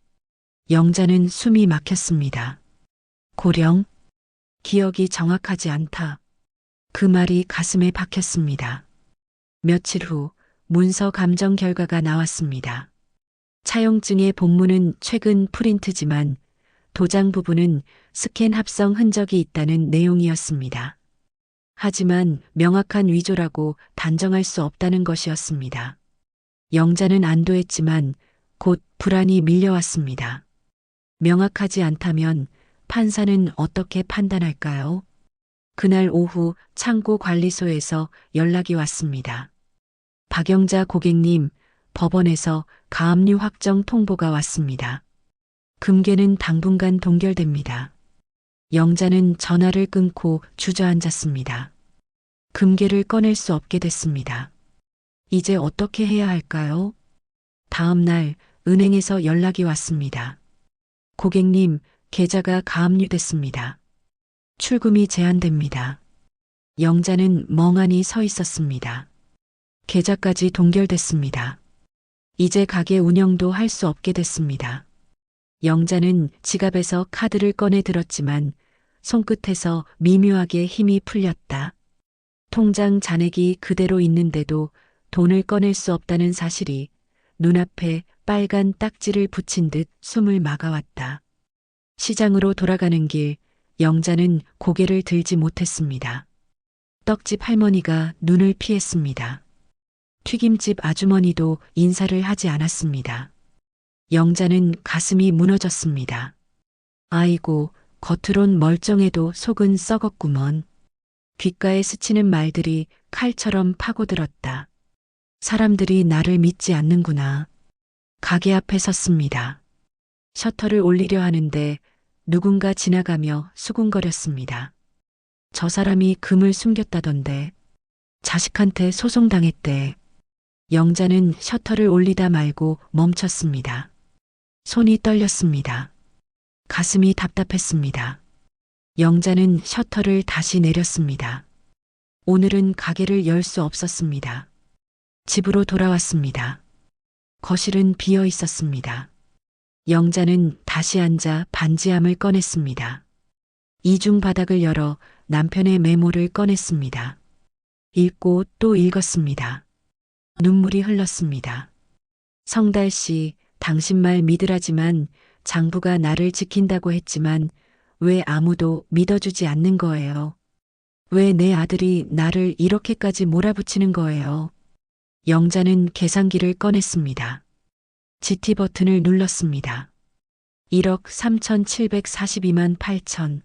영자는 숨이 막혔습니다. 고령? 기억이 정확하지 않다. 그 말이 가슴에 박혔습니다. 며칠 후 문서 감정 결과가 나왔습니다. 차용증의 본문은 최근 프린트지만 도장 부분은 스캔 합성 흔적이 있다는 내용이었습니다. 하지만 명확한 위조라고 단정할 수 없다는 것이었습니다. 영자는 안도했지만 곧 불안이 밀려왔습니다. 명확하지 않다면 판사는 어떻게 판단할까요? 그날 오후 창고 관리소에서 연락이 왔습니다. 박영자 고객님, 법원에서 가압류 확정 통보가 왔습니다. 금괴는 당분간 동결됩니다. 영자는 전화를 끊고 주저앉았습니다. 금괴를 꺼낼 수 없게 됐습니다. 이제 어떻게 해야 할까요? 다음 날 은행에서 연락이 왔습니다. 고객님, 계좌가 가압류됐습니다. 출금이 제한됩니다. 영자는 멍하니 서 있었습니다. 계좌까지 동결됐습니다. 이제 가게 운영도 할 수 없게 됐습니다. 영자는 지갑에서 카드를 꺼내 들었지만 손끝에서 미묘하게 힘이 풀렸다. 통장 잔액이 그대로 있는데도 돈을 꺼낼 수 없다는 사실이 눈앞에 빨간 딱지를 붙인 듯 숨을 막아왔다. 시장으로 돌아가는 길, 영자는 고개를 들지 못했습니다. 떡집 할머니가 눈을 피했습니다. 튀김집 아주머니도 인사를 하지 않았습니다. 영자는 가슴이 무너졌습니다. 아이고, 겉으론 멀쩡해도 속은 썩었구먼. 귓가에 스치는 말들이 칼처럼 파고들었다. 사람들이 나를 믿지 않는구나. 가게 앞에 섰습니다. 셔터를 올리려 하는데 누군가 지나가며 수군거렸습니다. 저 사람이 금을 숨겼다던데. 자식한테 소송당했대. 영자는 셔터를 올리다 말고 멈췄습니다. 손이 떨렸습니다. 가슴이 답답했습니다. 영자는 셔터를 다시 내렸습니다. 오늘은 가게를 열 수 없었습니다. 집으로 돌아왔습니다. 거실은 비어 있었습니다. 영자는 다시 앉아 반지함을 꺼냈습니다. 이중 바닥을 열어 남편의 메모를 꺼냈습니다. 읽고 또 읽었습니다. 눈물이 흘렀습니다. 성달 씨, 당신 말 믿으라지만 장부가 나를 지킨다고 했지만 왜 아무도 믿어주지 않는 거예요? 왜 내 아들이 나를 이렇게까지 몰아붙이는 거예요? 영자는 계산기를 꺼냈습니다. GT 버튼을 눌렀습니다. 1억 3,742만 8천.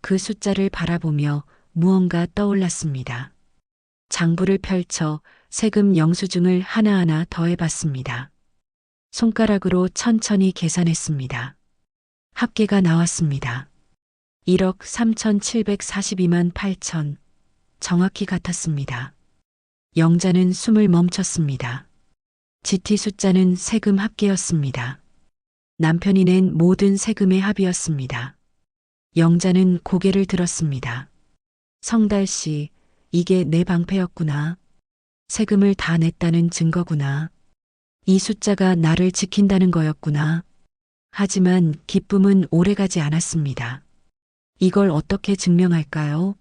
그 숫자를 바라보며 무언가 떠올랐습니다. 장부를 펼쳐 세금 영수증을 하나하나 더해봤습니다. 손가락으로 천천히 계산했습니다. 합계가 나왔습니다. 1억 3,742만 8천. 정확히 같았습니다. 영자는 숨을 멈췄습니다. GT 숫자는 세금 합계였습니다. 남편이 낸 모든 세금의 합이었습니다. 영자는 고개를 들었습니다. 성달 씨, 이게 내 방패였구나. 세금을 다 냈다는 증거구나. 이 숫자가 나를 지킨다는 거였구나. 하지만 기쁨은 오래가지 않았습니다. 이걸 어떻게 증명할까요?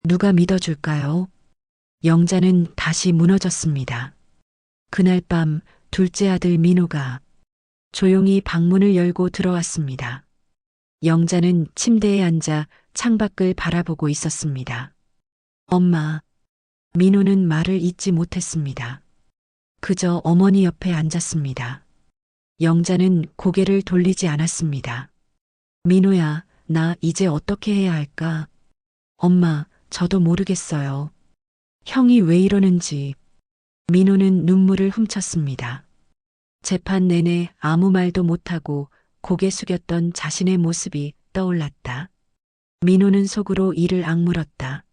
누가 믿어줄까요? 영자는 다시 무너졌습니다. 그날 밤 둘째 아들 민호가 조용히 방문을 열고 들어왔습니다. 영자는 침대에 앉아 창밖을 바라보고 있었습니다. 엄마. 민호는 말을 잇지 못했습니다. 그저 어머니 옆에 앉았습니다. 영자는 고개를 돌리지 않았습니다. 민호야, 나 이제 어떻게 해야 할까? 엄마, 저도 모르겠어요. 형이 왜 이러는지. 민호는 눈물을 훔쳤습니다. 재판 내내 아무 말도 못하고 고개 숙였던 자신의 모습이 떠올랐다. 민호는 속으로 이를 악물었다.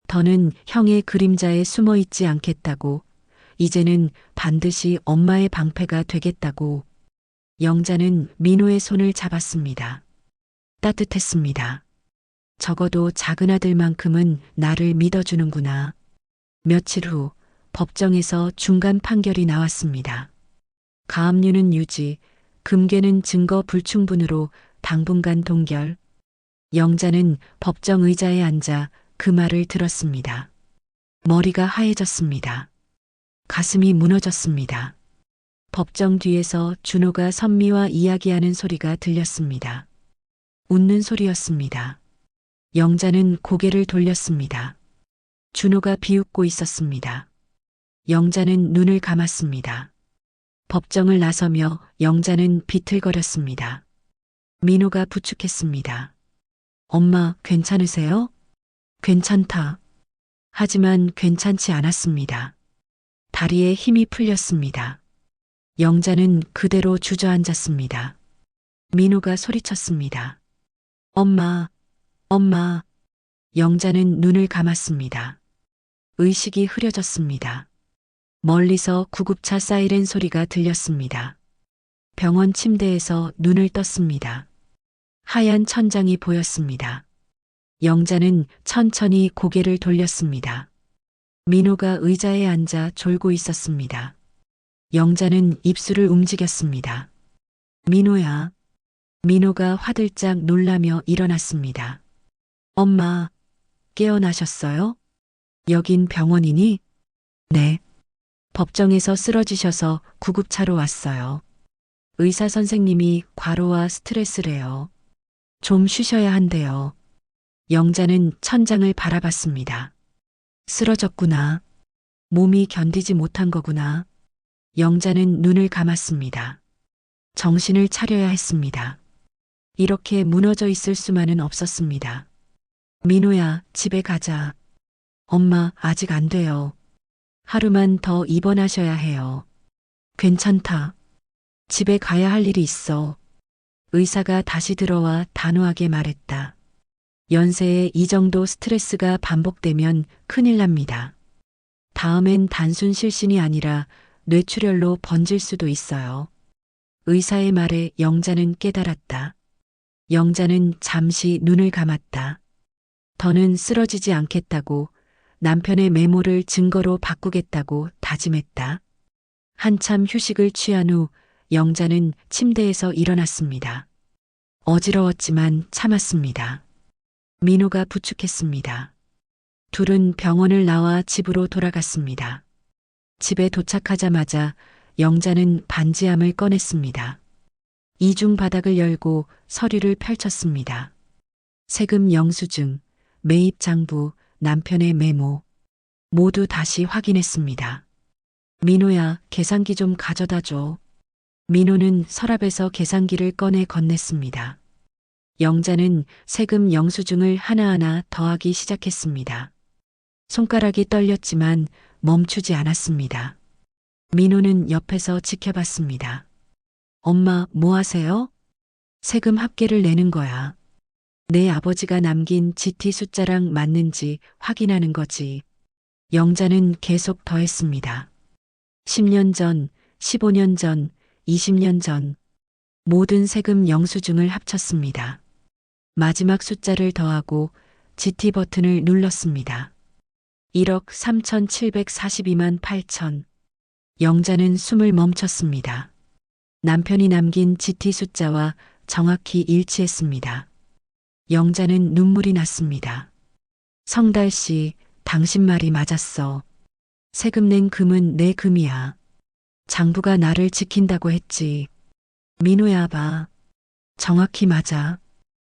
더는 형의 그림자에 숨어 있지 않겠다고, 이제는 반드시 엄마의 방패가 되겠다고. 영자는 민호의 손을 잡았습니다. 따뜻했습니다. 적어도 작은 아들만큼은 나를 믿어주는구나. 며칠 후 법정에서 중간 판결이 나왔습니다. 가압류는 유지, 금괴는 증거 불충분으로 당분간 동결. 영자는 법정 의자에 앉아 그 말을 들었습니다. 머리가 하얘졌습니다. 가슴이 무너졌습니다. 법정 뒤에서 준호가 선미와 이야기하는 소리가 들렸습니다. 웃는 소리였습니다. 영자는 고개를 돌렸습니다. 준호가 비웃고 있었습니다. 영자는 눈을 감았습니다. 법정을 나서며 영자는 비틀거렸습니다. 민호가 부축했습니다. 엄마, 괜찮으세요? 괜찮다. 하지만 괜찮지 않았습니다. 다리에 힘이 풀렸습니다. 영자는 그대로 주저앉았습니다. 민호가 소리쳤습니다. 엄마, 엄마. 영자는 눈을 감았습니다. 의식이 흐려졌습니다. 멀리서 구급차 사이렌 소리가 들렸습니다. 병원 침대에서 눈을 떴습니다. 하얀 천장이 보였습니다. 영자는 천천히 고개를 돌렸습니다. 민호가 의자에 앉아 졸고 있었습니다. 영자는 입술을 움직였습니다. 민호야. 민호가 화들짝 놀라며 일어났습니다. 엄마, 깨어나셨어요? 여긴 병원이니? 네. 법정에서 쓰러지셔서 구급차로 왔어요. 의사 선생님이 과로와 스트레스래요. 좀 쉬셔야 한대요. 영자는 천장을 바라봤습니다. 쓰러졌구나. 몸이 견디지 못한 거구나. 영자는 눈을 감았습니다. 정신을 차려야 했습니다. 이렇게 무너져 있을 수만은 없었습니다. 민호야, 집에 가자. 엄마, 아직 안 돼요. 하루만 더 입원하셔야 해요. 괜찮다. 집에 가야 할 일이 있어. 의사가 다시 들어와 단호하게 말했다. 연세에 이 정도 스트레스가 반복되면 큰일 납니다. 다음엔 단순 실신이 아니라 뇌출혈로 번질 수도 있어요. 의사의 말에 영자는 깨달았다. 영자는 잠시 눈을 감았다. 더는 쓰러지지 않겠다고 남편의 메모를 증거로 바꾸겠다고 다짐했다. 한참 휴식을 취한 후 영자는 침대에서 일어났습니다. 어지러웠지만 참았습니다. 민호가 부축했습니다. 둘은 병원을 나와 집으로 돌아갔습니다. 집에 도착하자마자 영자는 반지함을 꺼냈습니다. 이중 바닥을 열고 서류를 펼쳤습니다. 세금 영수증, 매입 장부, 남편의 메모 모두 다시 확인했습니다. 민호야, 계산기 좀 가져다 줘. 민호는 서랍에서 계산기를 꺼내 건넸습니다. 영자는 세금 영수증을 하나하나 더하기 시작했습니다. 손가락이 떨렸지만 멈추지 않았습니다. 민호는 옆에서 지켜봤습니다. 엄마, 뭐 하세요? 세금 합계를 내는 거야. 내 아버지가 남긴 GT 숫자랑 맞는지 확인하는 거지. 영자는 계속 더했습니다. 10년 전, 15년 전, 20년 전 모든 세금 영수증을 합쳤습니다. 마지막 숫자를 더하고 GT 버튼을 눌렀습니다. 1억 3,742만 8천. 영자는 숨을 멈췄습니다. 남편이 남긴 GT 숫자와 정확히 일치했습니다. 영자는 눈물이 났습니다. 성달 씨, 당신 말이 맞았어. 세금 낸 금은 내 금이야. 장부가 나를 지킨다고 했지. 민호야, 봐. 정확히 맞아.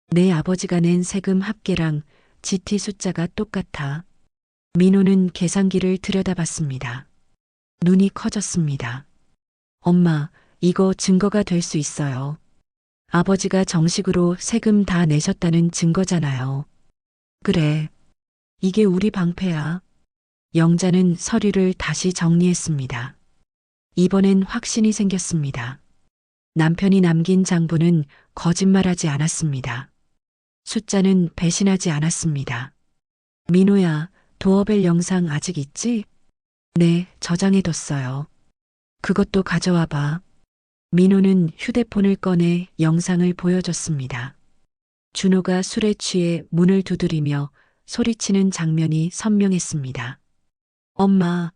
내 아버지가 낸 세금 합계랑 GT 숫자가 똑같아. 민호는 계산기를 들여다봤습니다. 눈이 커졌습니다. 엄마, 이거 증거가 될 수 있어요. 아버지가 정식으로 세금 다 내셨다는 증거잖아요. 그래. 이게 우리 방패야. 영자는 서류를 다시 정리했습니다. 이번엔 확신이 생겼습니다. 남편이 남긴 장부는 거짓말하지 않았습니다. 숫자는 배신하지 않았습니다. 민호야, 도어벨 영상 아직 있지? 네, 저장해뒀어요. 그것도 가져와 봐. 민호는 휴대폰을 꺼내 영상을 보여줬습니다. 준호가 술에 취해 문을 두드리며 소리치는 장면이 선명했습니다. 엄마,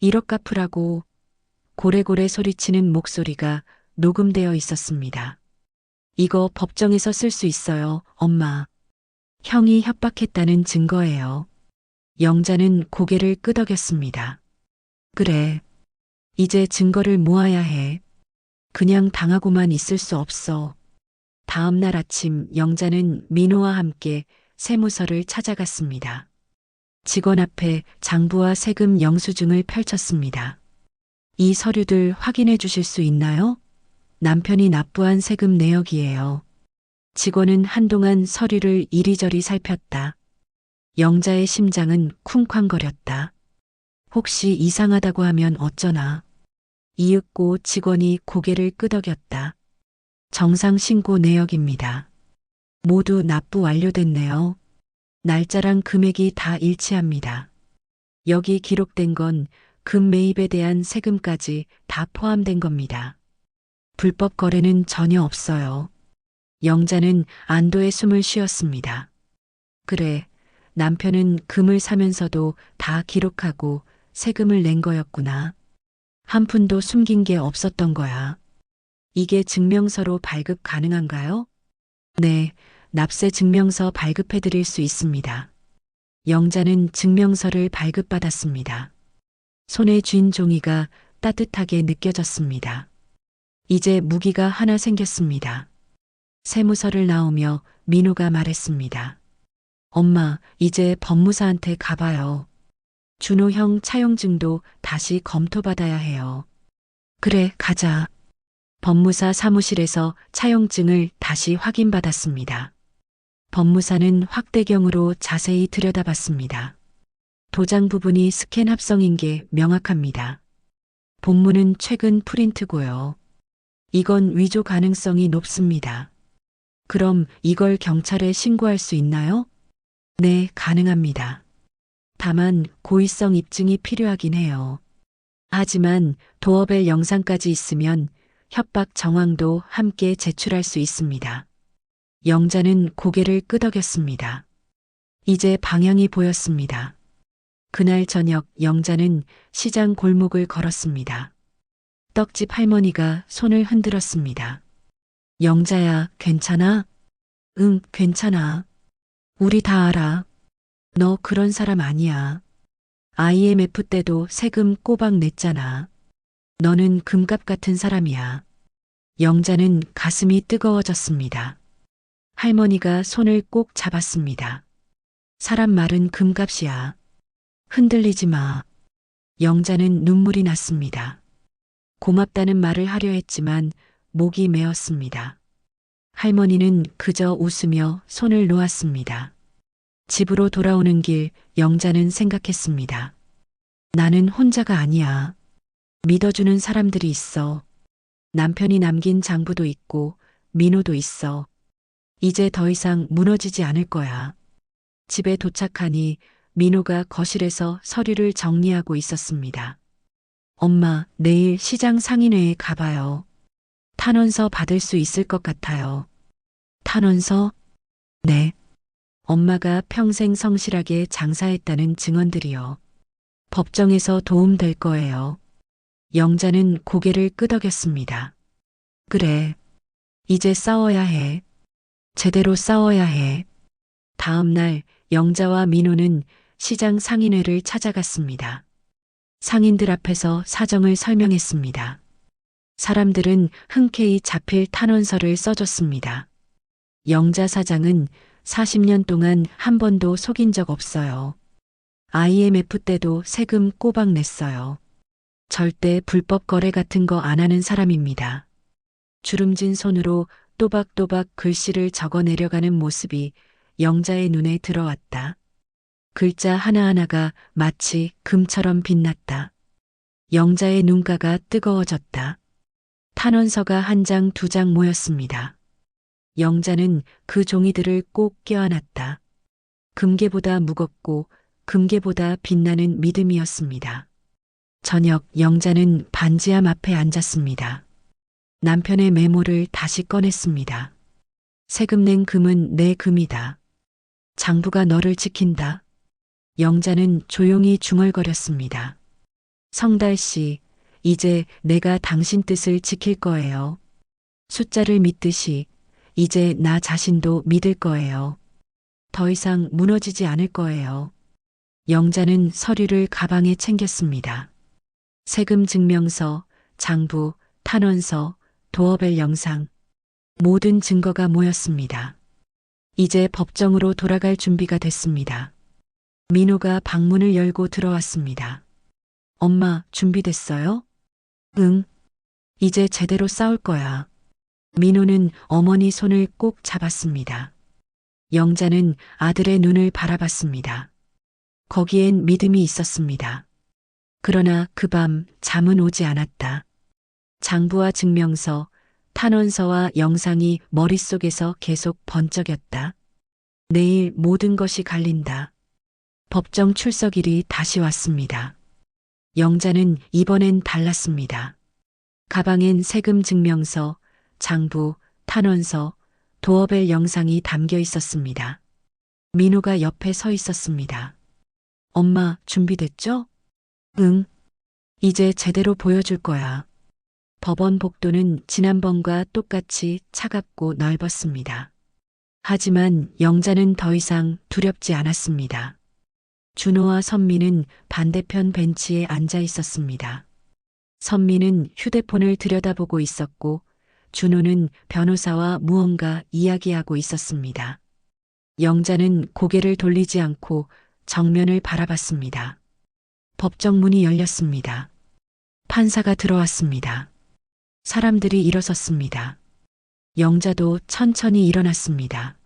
1억 갚으라고. 고래고래 소리치는 목소리가 녹음되어 있었습니다. 이거 법정에서 쓸 수 있어요, 엄마. 형이 협박했다는 증거예요. 영자는 고개를 끄덕였습니다. 그래. 이제 증거를 모아야 해. 그냥 당하고만 있을 수 없어. 다음 날 아침 영자는 민호와 함께 세무서를 찾아갔습니다. 직원 앞에 장부와 세금 영수증을 펼쳤습니다. 이 서류들 확인해 주실 수 있나요? 남편이 납부한 세금 내역이에요. 직원은 한동안 서류를 이리저리 살폈다. 영자의 심장은 쿵쾅거렸다. 혹시 이상하다고 하면 어쩌나. 이윽고 직원이 고개를 끄덕였다. 정상 신고 내역입니다. 모두 납부 완료됐네요. 날짜랑 금액이 다 일치합니다. 여기 기록된 건 금 매입에 대한 세금까지 다 포함된 겁니다. 불법 거래는 전혀 없어요. 영자는 안도의 숨을 쉬었습니다. 그래, 남편은 금을 사면서도 다 기록하고 세금을 낸 거였구나. 한 푼도 숨긴 게 없었던 거야. 이게 증명서로 발급 가능한가요? 네, 납세 증명서 발급해 드릴 수 있습니다. 영자는 증명서를 발급받았습니다. 손에 쥔 종이가 따뜻하게 느껴졌습니다. 이제 무기가 하나 생겼습니다. 세무서를 나오며 민호가 말했습니다. 엄마, 이제 법무사한테 가봐요. 준호 형 차용증도 다시 검토받아야 해요. 그래, 가자. 법무사 사무실에서 차용증을 다시 확인받았습니다. 법무사는 확대경으로 자세히 들여다봤습니다. 도장 부분이 스캔 합성인 게 명확합니다. 본문은 최근 프린트고요. 이건 위조 가능성이 높습니다. 그럼 이걸 경찰에 신고할 수 있나요? 네, 가능합니다. 다만 고의성 입증이 필요하긴 해요. 하지만 도어벨 영상까지 있으면 협박 정황도 함께 제출할 수 있습니다. 영자는 고개를 끄덕였습니다. 이제 방향이 보였습니다. 그날 저녁 영자는 시장 골목을 걸었습니다. 떡집 할머니가 손을 흔들었습니다. 영자야, 괜찮아? 응, 괜찮아. 우리 다 알아. 너 그런 사람 아니야. IMF 때도 세금 꼬박 냈잖아. 너는 금갑 같은 사람이야. 영자는 가슴이 뜨거워졌습니다. 할머니가 손을 꼭 잡았습니다. 사람 말은 금값이야. 흔들리지 마. 영자는 눈물이 났습니다. 고맙다는 말을 하려 했지만 목이 메었습니다. 할머니는 그저 웃으며 손을 놓았습니다. 집으로 돌아오는 길 영자는 생각했습니다. 나는 혼자가 아니야. 믿어주는 사람들이 있어. 남편이 남긴 장부도 있고 민호도 있어. 이제 더 이상 무너지지 않을 거야. 집에 도착하니 민호가 거실에서 서류를 정리하고 있었습니다. 엄마, 내일 시장 상인회에 가봐요. 탄원서 받을 수 있을 것 같아요. 탄원서? 네. 엄마가 평생 성실하게 장사했다는 증언들이요. 법정에서 도움될 거예요. 영자는 고개를 끄덕였습니다. 그래. 이제 싸워야 해. 제대로 싸워야 해. 다음 날 영자와 민호는 시장 상인회를 찾아갔습니다. 상인들 앞에서 사정을 설명했습니다. 사람들은 흔쾌히 자필 탄원서를 써줬습니다. 영자 사장은 40년 동안 한 번도 속인 적 없어요. IMF 때도 세금 꼬박 냈어요. 절대 불법 거래 같은 거 안 하는 사람입니다. 주름진 손으로 또박또박 글씨를 적어 내려가는 모습이 영자의 눈에 들어왔다. 글자 하나하나가 마치 금처럼 빛났다. 영자의 눈가가 뜨거워졌다. 탄원서가 한 장, 두 장 모였습니다. 영자는 그 종이들을 꼭 껴안았다. 금괴보다 무겁고 금괴보다 빛나는 믿음이었습니다. 저녁 영자는 반지함 앞에 앉았습니다. 남편의 메모를 다시 꺼냈습니다. 세금 낸 금은 내 금이다. 장부가 너를 지킨다. 영자는 조용히 중얼거렸습니다. 성달 씨, 이제 내가 당신 뜻을 지킬 거예요. 숫자를 믿듯이 이제 나 자신도 믿을 거예요. 더 이상 무너지지 않을 거예요. 영자는 서류를 가방에 챙겼습니다. 세금 증명서, 장부, 탄원서, 도어벨 영상, 모든 증거가 모였습니다. 이제 법정으로 돌아갈 준비가 됐습니다. 민호가 방문을 열고 들어왔습니다. 엄마, 준비됐어요? 응. 이제 제대로 싸울 거야. 민호는 어머니 손을 꼭 잡았습니다. 영자는 아들의 눈을 바라봤습니다. 거기엔 믿음이 있었습니다. 그러나 그 밤 잠은 오지 않았다. 장부와 증명서, 탄원서와 영상이 머릿속에서 계속 번쩍였다. 내일 모든 것이 갈린다. 법정 출석일이 다시 왔습니다. 영자는 이번엔 달랐습니다. 가방엔 세금 증명서, 장부, 탄원서, 도어벨 영상이 담겨 있었습니다. 민호가 옆에 서 있었습니다. 엄마, 준비됐죠? 응. 이제 제대로 보여줄 거야. 법원 복도는 지난번과 똑같이 차갑고 넓었습니다. 하지만 영자는 더 이상 두렵지 않았습니다. 준호와 선미는 반대편 벤치에 앉아 있었습니다. 선미는 휴대폰을 들여다보고 있었고 준호는 변호사와 무언가 이야기하고 있었습니다. 영자는 고개를 돌리지 않고 정면을 바라봤습니다. 법정 문이 열렸습니다. 판사가 들어왔습니다. 사람들이 일어섰습니다. 영자도 천천히 일어났습니다.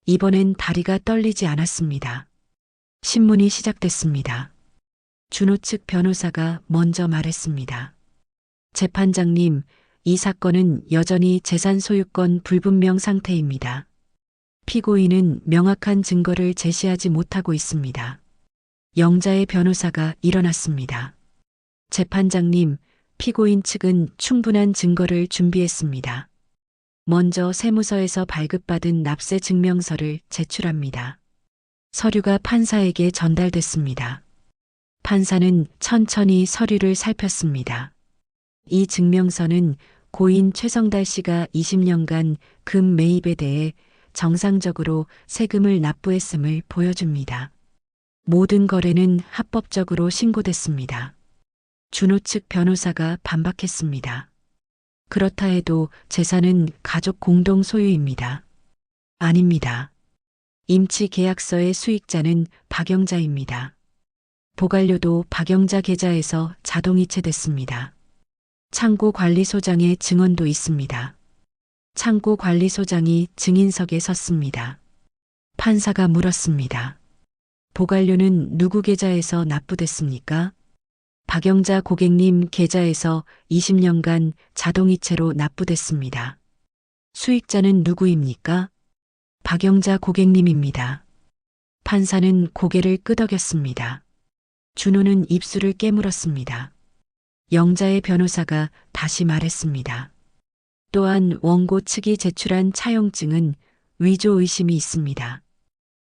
이번엔 다리가 떨리지 않았습니다. 신문이 시작됐습니다. 준호 측 변호사가 먼저 말했습니다. 재판장님, 이 사건은 여전히 재산 소유권 불분명 상태입니다. 피고인은 명확한 증거를 제시하지 못하고 있습니다. 영자의 변호사가 일어났습니다. 재판장님, 피고인 측은 충분한 증거를 준비했습니다. 먼저 세무서에서 발급받은 납세 증명서를 제출합니다. 서류가 판사에게 전달됐습니다. 판사는 천천히 서류를 살폈습니다. 이 증명서는 고인 최성달 씨가 20년간 금 매입에 대해 정상적으로 세금을 납부했음을 보여줍니다. 모든 거래는 합법적으로 신고됐습니다. 준호 측 변호사가 반박했습니다. 그렇다 해도 재산은 가족 공동 소유입니다. 아닙니다. 임치 계약서의 수익자는 박영자입니다. 보관료도 박영자 계좌에서 자동이체됐습니다. 창고관리소장의 증언도 있습니다. 창고관리소장이 증인석에 섰습니다. 판사가 물었습니다. 보관료는 누구 계좌에서 납부됐습니까? 박영자 고객님 계좌에서 20년간 자동이체로 납부됐습니다. 수익자는 누구입니까? 박영자 고객님입니다. 판사는 고개를 끄덕였습니다. 준호는 입술을 깨물었습니다. 영자의 변호사가 다시 말했습니다. 또한 원고 측이 제출한 차용증은 위조 의심이 있습니다.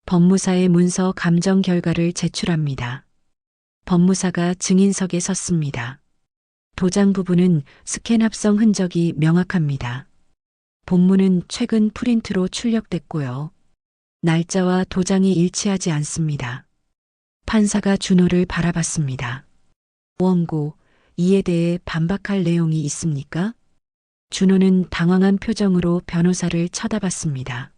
법무사의 문서 감정 결과를 제출합니다. 법무사가 증인석에 섰습니다. 도장 부분은 스캔 합성 흔적이 명확합니다. 본문은 최근 프린트로 출력됐고요. 날짜와 도장이 일치하지 않습니다. 판사가 준호를 바라봤습니다. 원고, 이에 대해 반박할 내용이 있습니까? 준호는 당황한 표정으로 변호사를 쳐다봤습니다.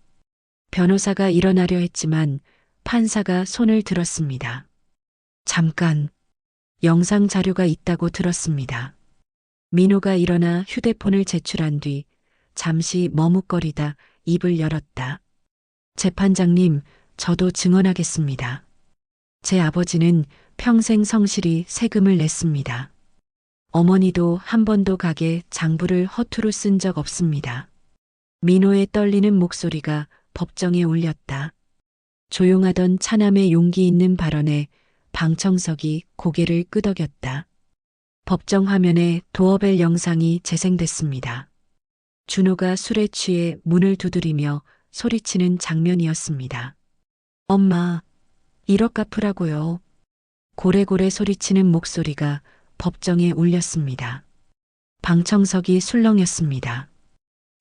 변호사가 일어나려 했지만 판사가 손을 들었습니다. 잠깐, 영상 자료가 있다고 들었습니다. 민호가 일어나 휴대폰을 제출한 뒤 잠시 머뭇거리다 입을 열었다. 재판장님, 저도 증언하겠습니다. 제 아버지는 평생 성실히 세금을 냈습니다. 어머니도 한 번도 가게 장부를 허투루 쓴 적 없습니다. 민호의 떨리는 목소리가 법정에 울렸다. 조용하던 차남의 용기 있는 발언에 방청석이 고개를 끄덕였다. 법정 화면에 도어벨 영상이 재생됐습니다. 준호가 술에 취해 문을 두드리며 소리치는 장면이었습니다. 엄마, 1억 갚으라고요. 고래고래 소리치는 목소리가 법정에 울렸습니다. 방청석이 술렁였습니다.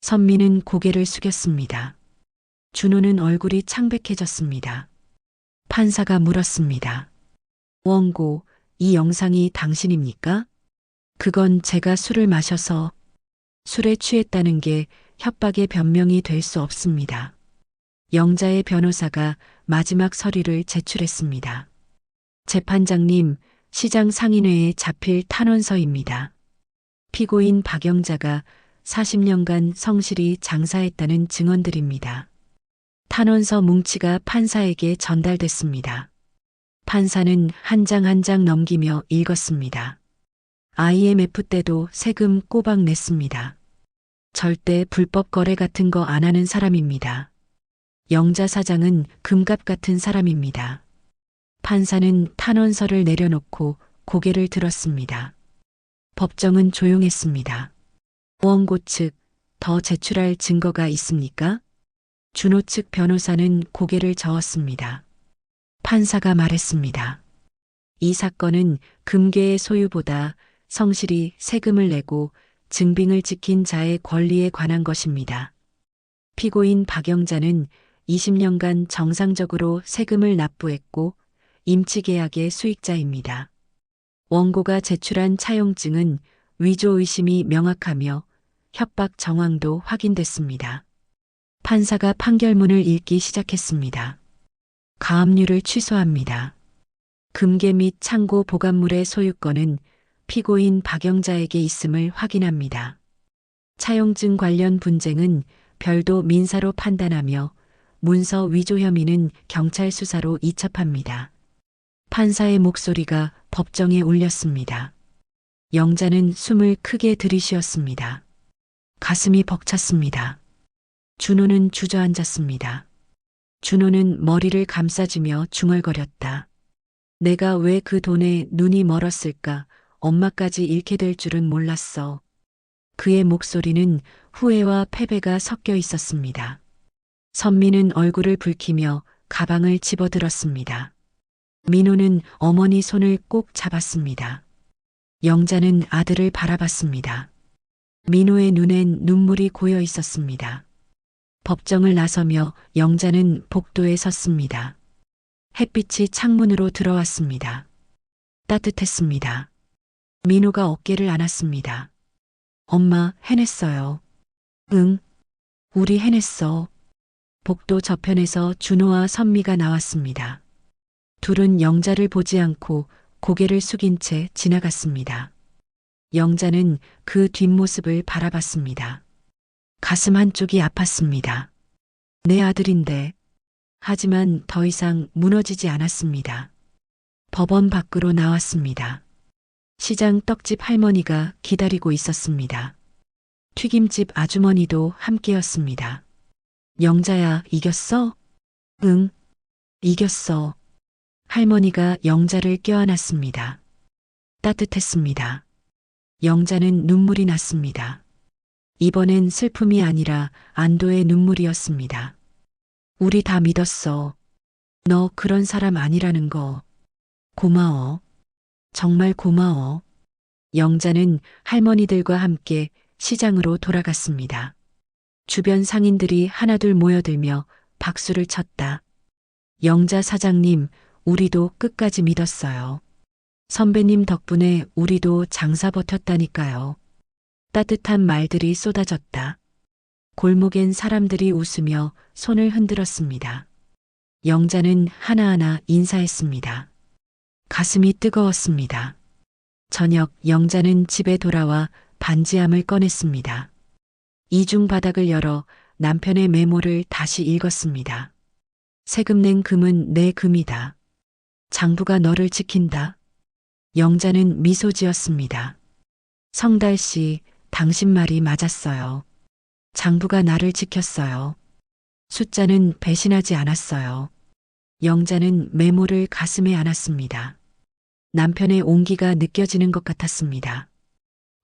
선미는 고개를 숙였습니다. 준호는 얼굴이 창백해졌습니다. 판사가 물었습니다. 원고, 이 영상이 당신입니까? 그건 제가 술을 마셔서 술에 취했다는 게 협박의 변명이 될 수 없습니다. 영자의 변호사가 마지막 서류를 제출했습니다. 재판장님, 시장 상인회에 잡힐 탄원서입니다. 피고인 박영자가 40년간 성실히 장사했다는 증언들입니다. 탄원서 뭉치가 판사에게 전달됐습니다. 판사는 한 장 한 장 넘기며 읽었습니다. IMF 때도 세금 꼬박 냈습니다. 절대 불법 거래 같은 거 안 하는 사람입니다. 영자 사장은 금갑 같은 사람입니다. 판사는 탄원서를 내려놓고 고개를 들었습니다. 법정은 조용했습니다. 원고 측, 더 제출할 증거가 있습니까? 준호 측 변호사는 고개를 저었습니다. 판사가 말했습니다. 이 사건은 금괴의 소유보다 성실히 세금을 내고 증빙을 지킨 자의 권리에 관한 것입니다. 피고인 박영자는 20년간 정상적으로 세금을 납부했고 임치계약의 수익자입니다. 원고가 제출한 차용증은 위조 의심이 명확하며 협박 정황도 확인됐습니다. 판사가 판결문을 읽기 시작했습니다. 가압류를 취소합니다. 금괴 및 창고 보관물의 소유권은 피고인 박영자에게 있음을 확인합니다. 차용증 관련 분쟁은 별도 민사로 판단하며 문서 위조 혐의는 경찰 수사로 이첩합니다. 판사의 목소리가 법정에 울렸습니다. 영자는 숨을 크게 들이쉬었습니다. 가슴이 벅찼습니다. 준호는 주저앉았습니다. 준호는 머리를 감싸주며 중얼거렸다. 내가 왜 그 돈에 눈이 멀었을까? 엄마까지 잃게 될 줄은 몰랐어. 그의 목소리는 후회와 패배가 섞여 있었습니다. 선미는 얼굴을 붉히며 가방을 집어들었습니다. 민호는 어머니 손을 꼭 잡았습니다. 영자는 아들을 바라봤습니다. 민호의 눈엔 눈물이 고여 있었습니다. 법정을 나서며 영자는 복도에 섰습니다. 햇빛이 창문으로 들어왔습니다. 따뜻했습니다. 민호가 어깨를 안았습니다. 엄마, 해냈어요. 응, 우리 해냈어. 복도 저편에서 준호와 선미가 나왔습니다. 둘은 영자를 보지 않고 고개를 숙인 채 지나갔습니다. 영자는 그 뒷모습을 바라봤습니다. 가슴 한쪽이 아팠습니다. 내 아들인데. 하지만 더 이상 무너지지 않았습니다. 법원 밖으로 나왔습니다. 시장 떡집 할머니가 기다리고 있었습니다. 튀김집 아주머니도 함께였습니다. 영자야, 이겼어? 응, 이겼어. 할머니가 영자를 껴안았습니다. 따뜻했습니다. 영자는 눈물이 났습니다. 이번엔 슬픔이 아니라 안도의 눈물이었습니다. 우리 다 믿었어. 너 그런 사람 아니라는 거. 고마워. 정말 고마워. 영자는 할머니들과 함께 시장으로 돌아갔습니다. 주변 상인들이 하나둘 모여들며 박수를 쳤다. 영자 사장님, 우리도 끝까지 믿었어요. 선배님 덕분에 우리도 장사 버텼다니까요. 따뜻한 말들이 쏟아졌다. 골목엔 사람들이 웃으며 손을 흔들었습니다. 영자는 하나하나 인사했습니다. 가슴이 뜨거웠습니다. 저녁 영자는 집에 돌아와 반지함을 꺼냈습니다. 이중 바닥을 열어 남편의 메모를 다시 읽었습니다. 세금 낸 금은 내 금이다. 장부가 너를 지킨다. 영자는 미소 지었습니다. 성달 씨, 당신 말이 맞았어요. 장부가 나를 지켰어요. 숫자는 배신하지 않았어요. 영자는 메모를 가슴에 안았습니다. 남편의 온기가 느껴지는 것 같았습니다.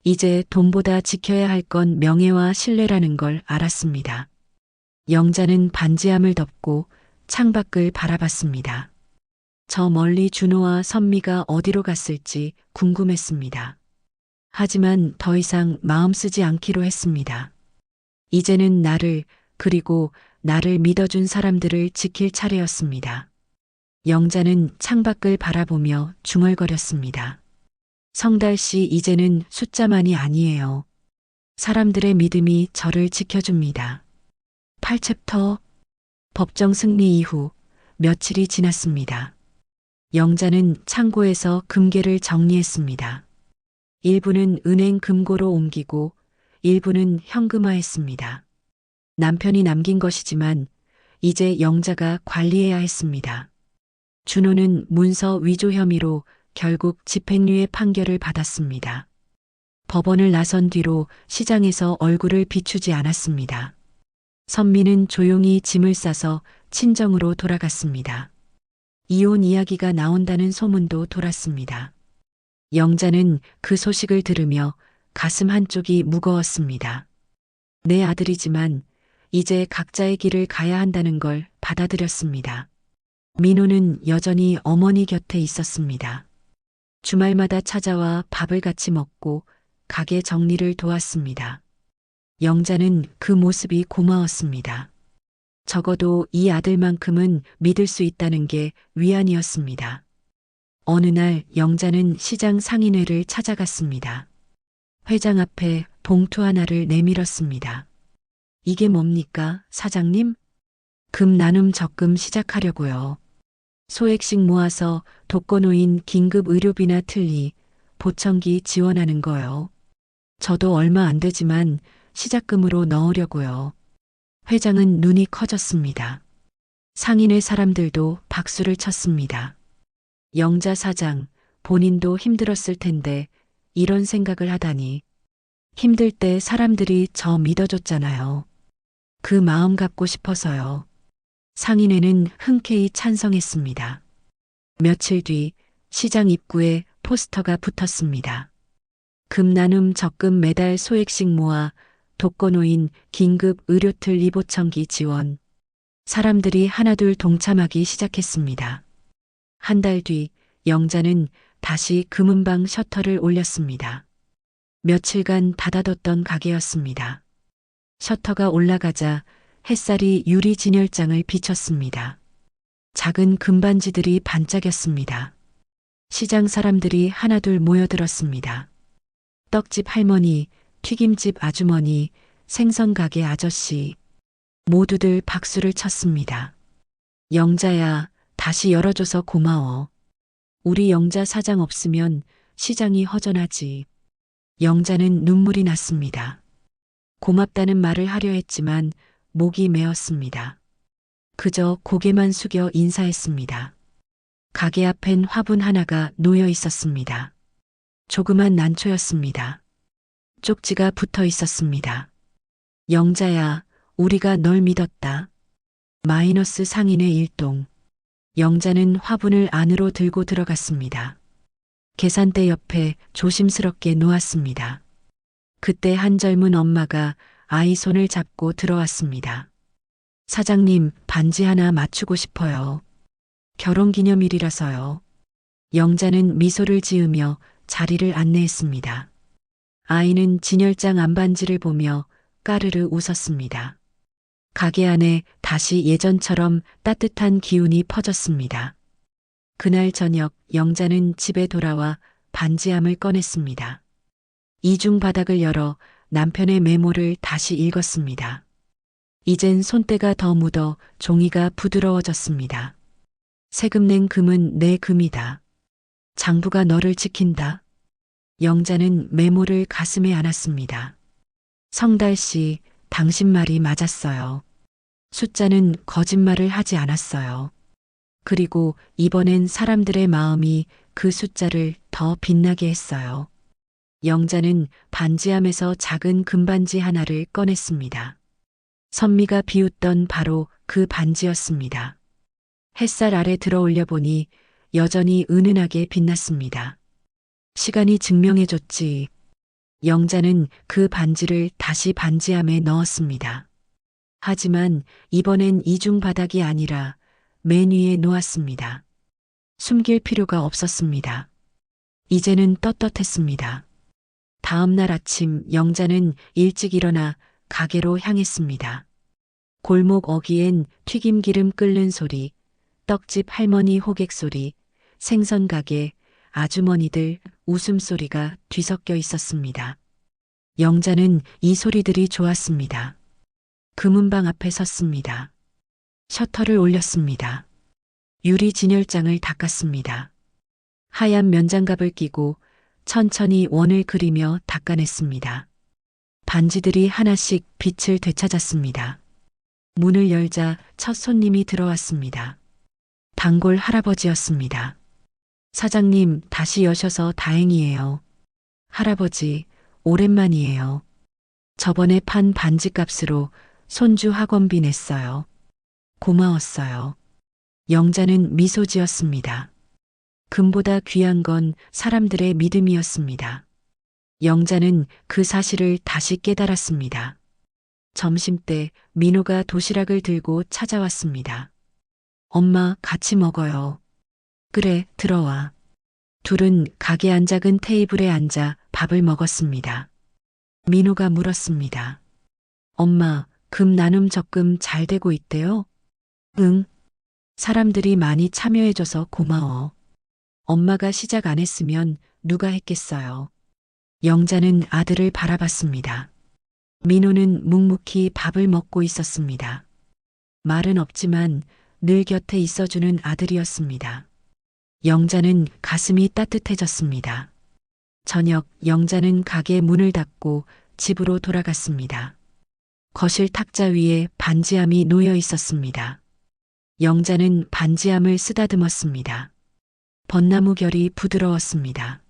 이제 돈보다 지켜야 할 건 명예와 신뢰라는 걸 알았습니다. 영자는 반지함을 덮고 창밖을 바라봤습니다. 저 멀리 준호와 선미가 어디로 갔을지 궁금했습니다. 하지만 더 이상 마음 쓰지 않기로 했습니다. 이제는 나를 그리고 나를 믿어준 사람들을 지킬 차례였습니다. 영자는 창밖을 바라보며 중얼거렸습니다. 성달 씨, 이제는 숫자만이 아니에요. 사람들의 믿음이 저를 지켜줍니다. 8챕터 법정 승리 이후 며칠이 지났습니다. 영자는 창고에서 금괴를 정리했습니다. 일부는 은행 금고로 옮기고 일부는 현금화했습니다. 남편이 남긴 것이지만 이제 영자가 관리해야 했습니다. 준호는 문서 위조 혐의로 결국 집행유예 판결을 받았습니다. 법원을 나선 뒤로 시장에서 얼굴을 비추지 않았습니다. 선미는 조용히 짐을 싸서 친정으로 돌아갔습니다. 이혼 이야기가 나온다는 소문도 돌았습니다. 영자는 그 소식을 들으며 가슴 한쪽이 무거웠습니다. 내 아들이지만 이제 각자의 길을 가야 한다는 걸 받아들였습니다. 민호는 여전히 어머니 곁에 있었습니다. 주말마다 찾아와 밥을 같이 먹고 가게 정리를 도왔습니다. 영자는 그 모습이 고마웠습니다. 적어도 이 아들만큼은 믿을 수 있다는 게 위안이었습니다. 어느 날 영자는 시장 상인회를 찾아갔습니다. 회장 앞에 봉투 하나를 내밀었습니다. 이게 뭡니까, 사장님? 금 나눔 적금 시작하려고요. 소액씩 모아서 독거노인 긴급 의료비나 틀니, 보청기 지원하는 거요. 저도 얼마 안 되지만 시작금으로 넣으려고요. 회장은 눈이 커졌습니다. 상인의 사람들도 박수를 쳤습니다. 영자 사장, 본인도 힘들었을 텐데 이런 생각을 하다니. 힘들 때 사람들이 저 믿어줬잖아요. 그 마음 갖고 싶어서요. 상인회는 흔쾌히 찬성했습니다. 며칠 뒤 시장 입구에 포스터가 붙었습니다. 금 나눔 적금 매달 소액씩 모아 독거노인 긴급 의료틀 리보청기 지원. 사람들이 하나둘 동참하기 시작했습니다. 한 달 뒤 영자는 다시 금은방 셔터를 올렸습니다. 며칠간 닫아뒀던 가게였습니다. 셔터가 올라가자 햇살이 유리 진열장을 비쳤습니다. 작은 금반지들이 반짝였습니다. 시장 사람들이 하나둘 모여들었습니다. 떡집 할머니, 튀김집 아주머니, 생선가게 아저씨, 모두들 박수를 쳤습니다. 영자야, 다시 열어줘서 고마워. 우리 영자 사장 없으면 시장이 허전하지. 영자는 눈물이 났습니다. 고맙다는 말을 하려 했지만 목이 메었습니다. 그저 고개만 숙여 인사했습니다. 가게 앞엔 화분 하나가 놓여 있었습니다. 조그만 난초였습니다. 쪽지가 붙어 있었습니다. 영자야, 우리가 널 믿었다. 마이너스 상인의 일동. 영자는 화분을 안으로 들고 들어갔습니다. 계산대 옆에 조심스럽게 놓았습니다. 그때 한 젊은 엄마가 아이 손을 잡고 들어왔습니다. 사장님, 반지 하나 맞추고 싶어요. 결혼기념일이라서요. 영자는 미소를 지으며 자리를 안내했습니다. 아이는 진열장 안반지를 보며 까르르 웃었습니다. 가게 안에 다시 예전처럼 따뜻한 기운이 퍼졌습니다. 그날 저녁 영자는 집에 돌아와 반지함을 꺼냈습니다. 이중 바닥을 열어 남편의 메모를 다시 읽었습니다. 이젠 손때가 더 묻어 종이가 부드러워졌습니다. 세금 낸 금은 내 금이다. 장부가 너를 지킨다. 영자는 메모를 가슴에 안았습니다. 성달 씨, 당신 말이 맞았어요. 숫자는 거짓말을 하지 않았어요. 그리고 이번엔 사람들의 마음이 그 숫자를 더 빛나게 했어요. 영자는 반지함에서 작은 금반지 하나를 꺼냈습니다. 선미가 비웃던 바로 그 반지였습니다. 햇살 아래 들어올려 보니 여전히 은은하게 빛났습니다. 시간이 증명해줬지. 영자는 그 반지를 다시 반지함에 넣었습니다. 하지만 이번엔 이중 바닥이 아니라 맨 위에 놓았습니다. 숨길 필요가 없었습니다. 이제는 떳떳했습니다. 다음 날 아침 영자는 일찍 일어나 가게로 향했습니다. 골목 어귀엔 튀김 기름 끓는 소리, 떡집 할머니 호객 소리, 생선 가게 아주머니들 웃음소리가 뒤섞여 있었습니다. 영자는 이 소리들이 좋았습니다. 금은방 앞에 섰습니다. 셔터를 올렸습니다. 유리 진열장을 닦았습니다. 하얀 면장갑을 끼고 천천히 원을 그리며 닦아냈습니다. 반지들이 하나씩 빛을 되찾았습니다. 문을 열자 첫 손님이 들어왔습니다. 단골 할아버지였습니다. 사장님, 다시 여셔서 다행이에요. 할아버지, 오랜만이에요. 저번에 판 반지값으로 손주 학원비 냈어요. 고마웠어요. 영자는 미소 지었습니다. 금보다 귀한 건 사람들의 믿음이었습니다. 영자는 그 사실을 다시 깨달았습니다. 점심때 민호가 도시락을 들고 찾아왔습니다. 엄마, 같이 먹어요. 그래, 들어와. 둘은 가게 안 작은 테이블에 앉아 밥을 먹었습니다. 민호가 물었습니다. 엄마, 금 나눔 적금 잘 되고 있대요? 응. 사람들이 많이 참여해줘서 고마워. 엄마가 시작 안 했으면 누가 했겠어요. 영자는 아들을 바라봤습니다. 민호는 묵묵히 밥을 먹고 있었습니다. 말은 없지만 늘 곁에 있어주는 아들이었습니다. 영자는 가슴이 따뜻해졌습니다. 저녁 영자는 가게 문을 닫고 집으로 돌아갔습니다. 거실 탁자 위에 반지함이 놓여 있었습니다. 영자는 반지함을 쓰다듬었습니다. 벚나무 결이 부드러웠습니다.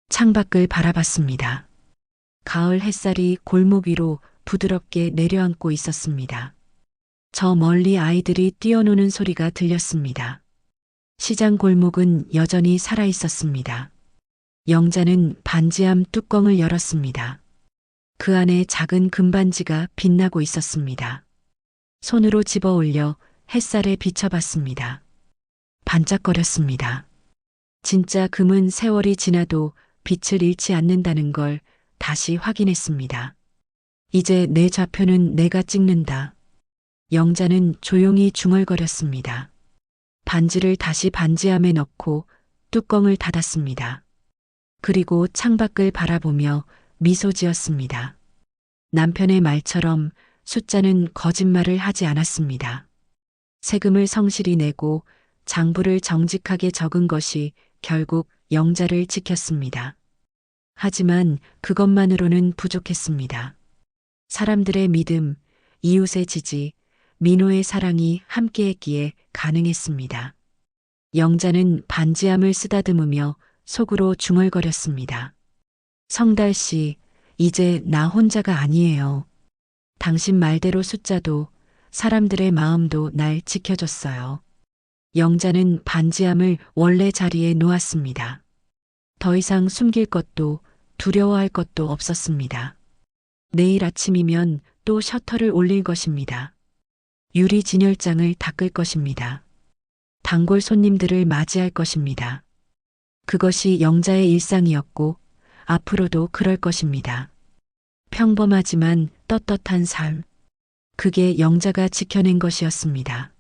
창밖을 바라봤습니다. 가을 햇살이 골목 위로 부드럽게 내려앉고 있었습니다. 저 멀리 아이들이 뛰어노는 소리가 들렸습니다. 시장 골목은 여전히 살아 있었습니다. 영자는 반지함 뚜껑을 열었습니다. 그 안에 작은 금반지가 빛나고 있었습니다. 손으로 집어 올려 햇살에 비춰봤습니다. 반짝거렸습니다. 진짜 금은 세월이 지나도 빛을 잃지 않는다는 걸 다시 확인했습니다. 이제 내 좌표는 내가 찍는다. 영자는 조용히 중얼거렸습니다. 반지를 다시 반지함에 넣고 뚜껑을 닫았습니다. 그리고 창밖을 바라보며 미소 지었습니다. 남편의 말처럼 숫자는 거짓말을 하지 않았습니다. 세금을 성실히 내고 장부를 정직하게 적은 것이 결국 영자를 지켰습니다. 하지만 그것만으로는 부족했습니다. 사람들의 믿음, 이웃의 지지, 민호의 사랑이 함께했기에 가능했습니다. 영자는 반지함을 쓰다듬으며 속으로 중얼거렸습니다. 성달 씨, 이제 나 혼자가 아니에요. 당신 말대로 숫자도 사람들의 마음도 날 지켜줬어요. 영자는 반지함을 원래 자리에 놓았습니다. 더 이상 숨길 것도 두려워할 것도 없었습니다. 내일 아침이면 또 셔터를 올릴 것입니다. 유리 진열장을 닦을 것입니다. 단골 손님들을 맞이할 것입니다. 그것이 영자의 일상이었고 앞으로도 그럴 것입니다. 평범하지만 떳떳한 삶. 그게 영자가 지켜낸 것이었습니다.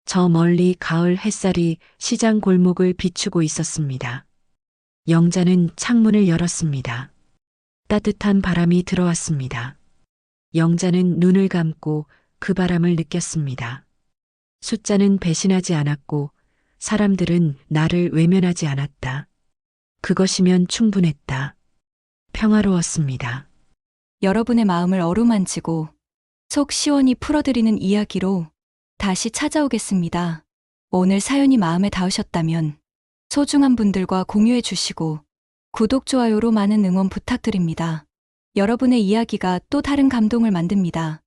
저 멀리 가을 햇살이 시장 골목을 비추고 있었습니다. 영자는 창문을 열었습니다. 따뜻한 바람이 들어왔습니다. 영자는 눈을 감고 그 바람을 느꼈습니다. 숫자는 배신하지 않았고 사람들은 나를 외면하지 않았다. 그것이면 충분했다. 평화로웠습니다. 여러분의 마음을 어루만지고 속 시원히 풀어드리는 이야기로 다시 찾아오겠습니다. 오늘 사연이 마음에 닿으셨다면 소중한 분들과 공유해 주시고 구독, 좋아요로 많은 응원 부탁드립니다. 여러분의 이야기가 또 다른 감동을 만듭니다.